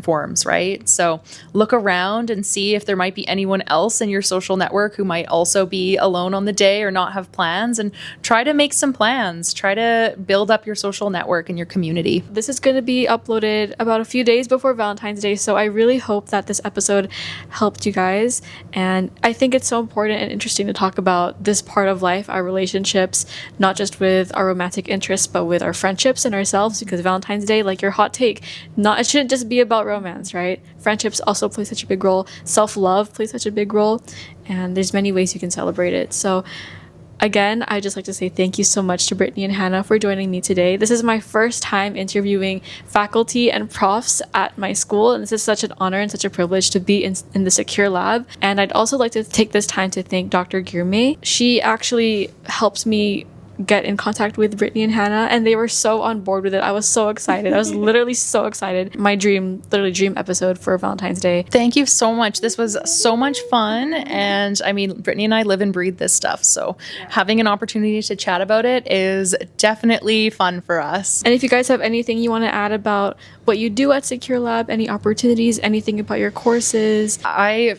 forms, right? So look around and see if there might be anyone else in your social network who might also be alone on the day or not have plans, and try to make some plans. Try to build up your social network and your community. This is going to be uploaded about a few days before Valentine's Day, so I really hope that this episode helped you guys. And I think it's so important and interesting to talk about this part of life, our relationships, not just with our romantic interests, but with our friendships and ourselves, because Valentine's Day, like your hot take, it shouldn't just be about romance, right? Friendships also play such a big role. Self-love plays such a big role, and there's many ways you can celebrate it. So again, I'd just like to say thank you so much to Brittany and Hannah for joining me today. This is my first time interviewing faculty and profs at my school, and this is such an honor and such a privilege to be in the Secure Lab. And I'd also like to take this time to thank Dr. Girmay. She actually helped me get in contact with Brittany and Hannah, and they were so on board with it. I was so excited. I was literally so excited. My dream episode for Valentine's Day. Thank you so much. This was so much fun. And I mean, Brittany and I live and breathe this stuff. So having an opportunity to chat about it is definitely fun for us. And if you guys have anything you want to add about what you do at Secure Lab, any opportunities, anything about your courses. I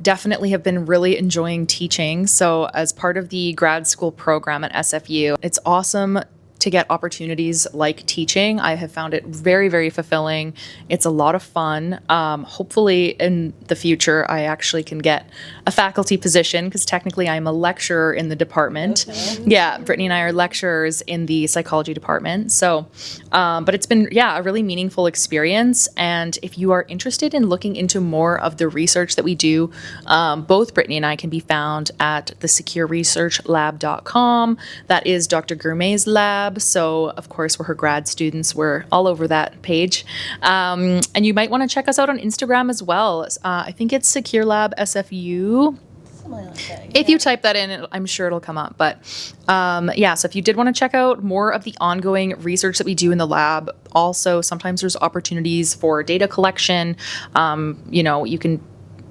definitely have been really enjoying teaching. So as part of the grad school program at SFU, it's awesome to get opportunities like teaching. I have found it very, very fulfilling. It's a lot of fun. Hopefully in the future, I actually can get a faculty position, because technically I'm a lecturer in the department. Okay. Yeah, Brittany and I are lecturers in the psychology department. So, but it's been, a really meaningful experience. And if you are interested in looking into more of the research that we do, both Brittany and I can be found at thesecureresearchlab.com. That is Dr. Girmay's lab. So, of course, we're her grad students. We're all over that page. And you might want to check us out on Instagram as well. I think it's Secure Lab SFU. Like that, if you type that in, I'm sure it'll come up. But so if you did want to check out more of the ongoing research that we do in the lab, also sometimes there's opportunities for data collection. You can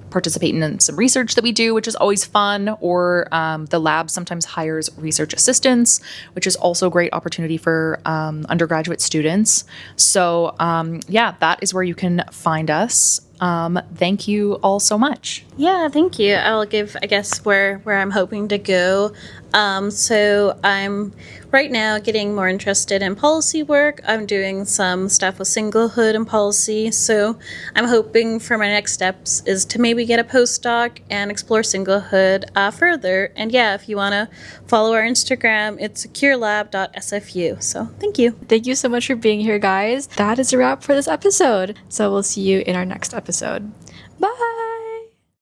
participate in some research that we do, which is always fun, or the lab sometimes hires research assistants, which is also a great opportunity for undergraduate students. So that is where you can find us. Thank you all so much. Yeah, thank you. I'll give, I guess, where I'm hoping to go. So I'm right now getting more interested in policy work. I'm doing some stuff with singlehood and policy. So I'm hoping for my next steps is to maybe get a postdoc and explore singlehood further. And if you want to follow our Instagram, it's securelab.sfu. So thank you. Thank you so much for being here, guys. That is a wrap for this episode. So we'll see you in our next episode. Bye.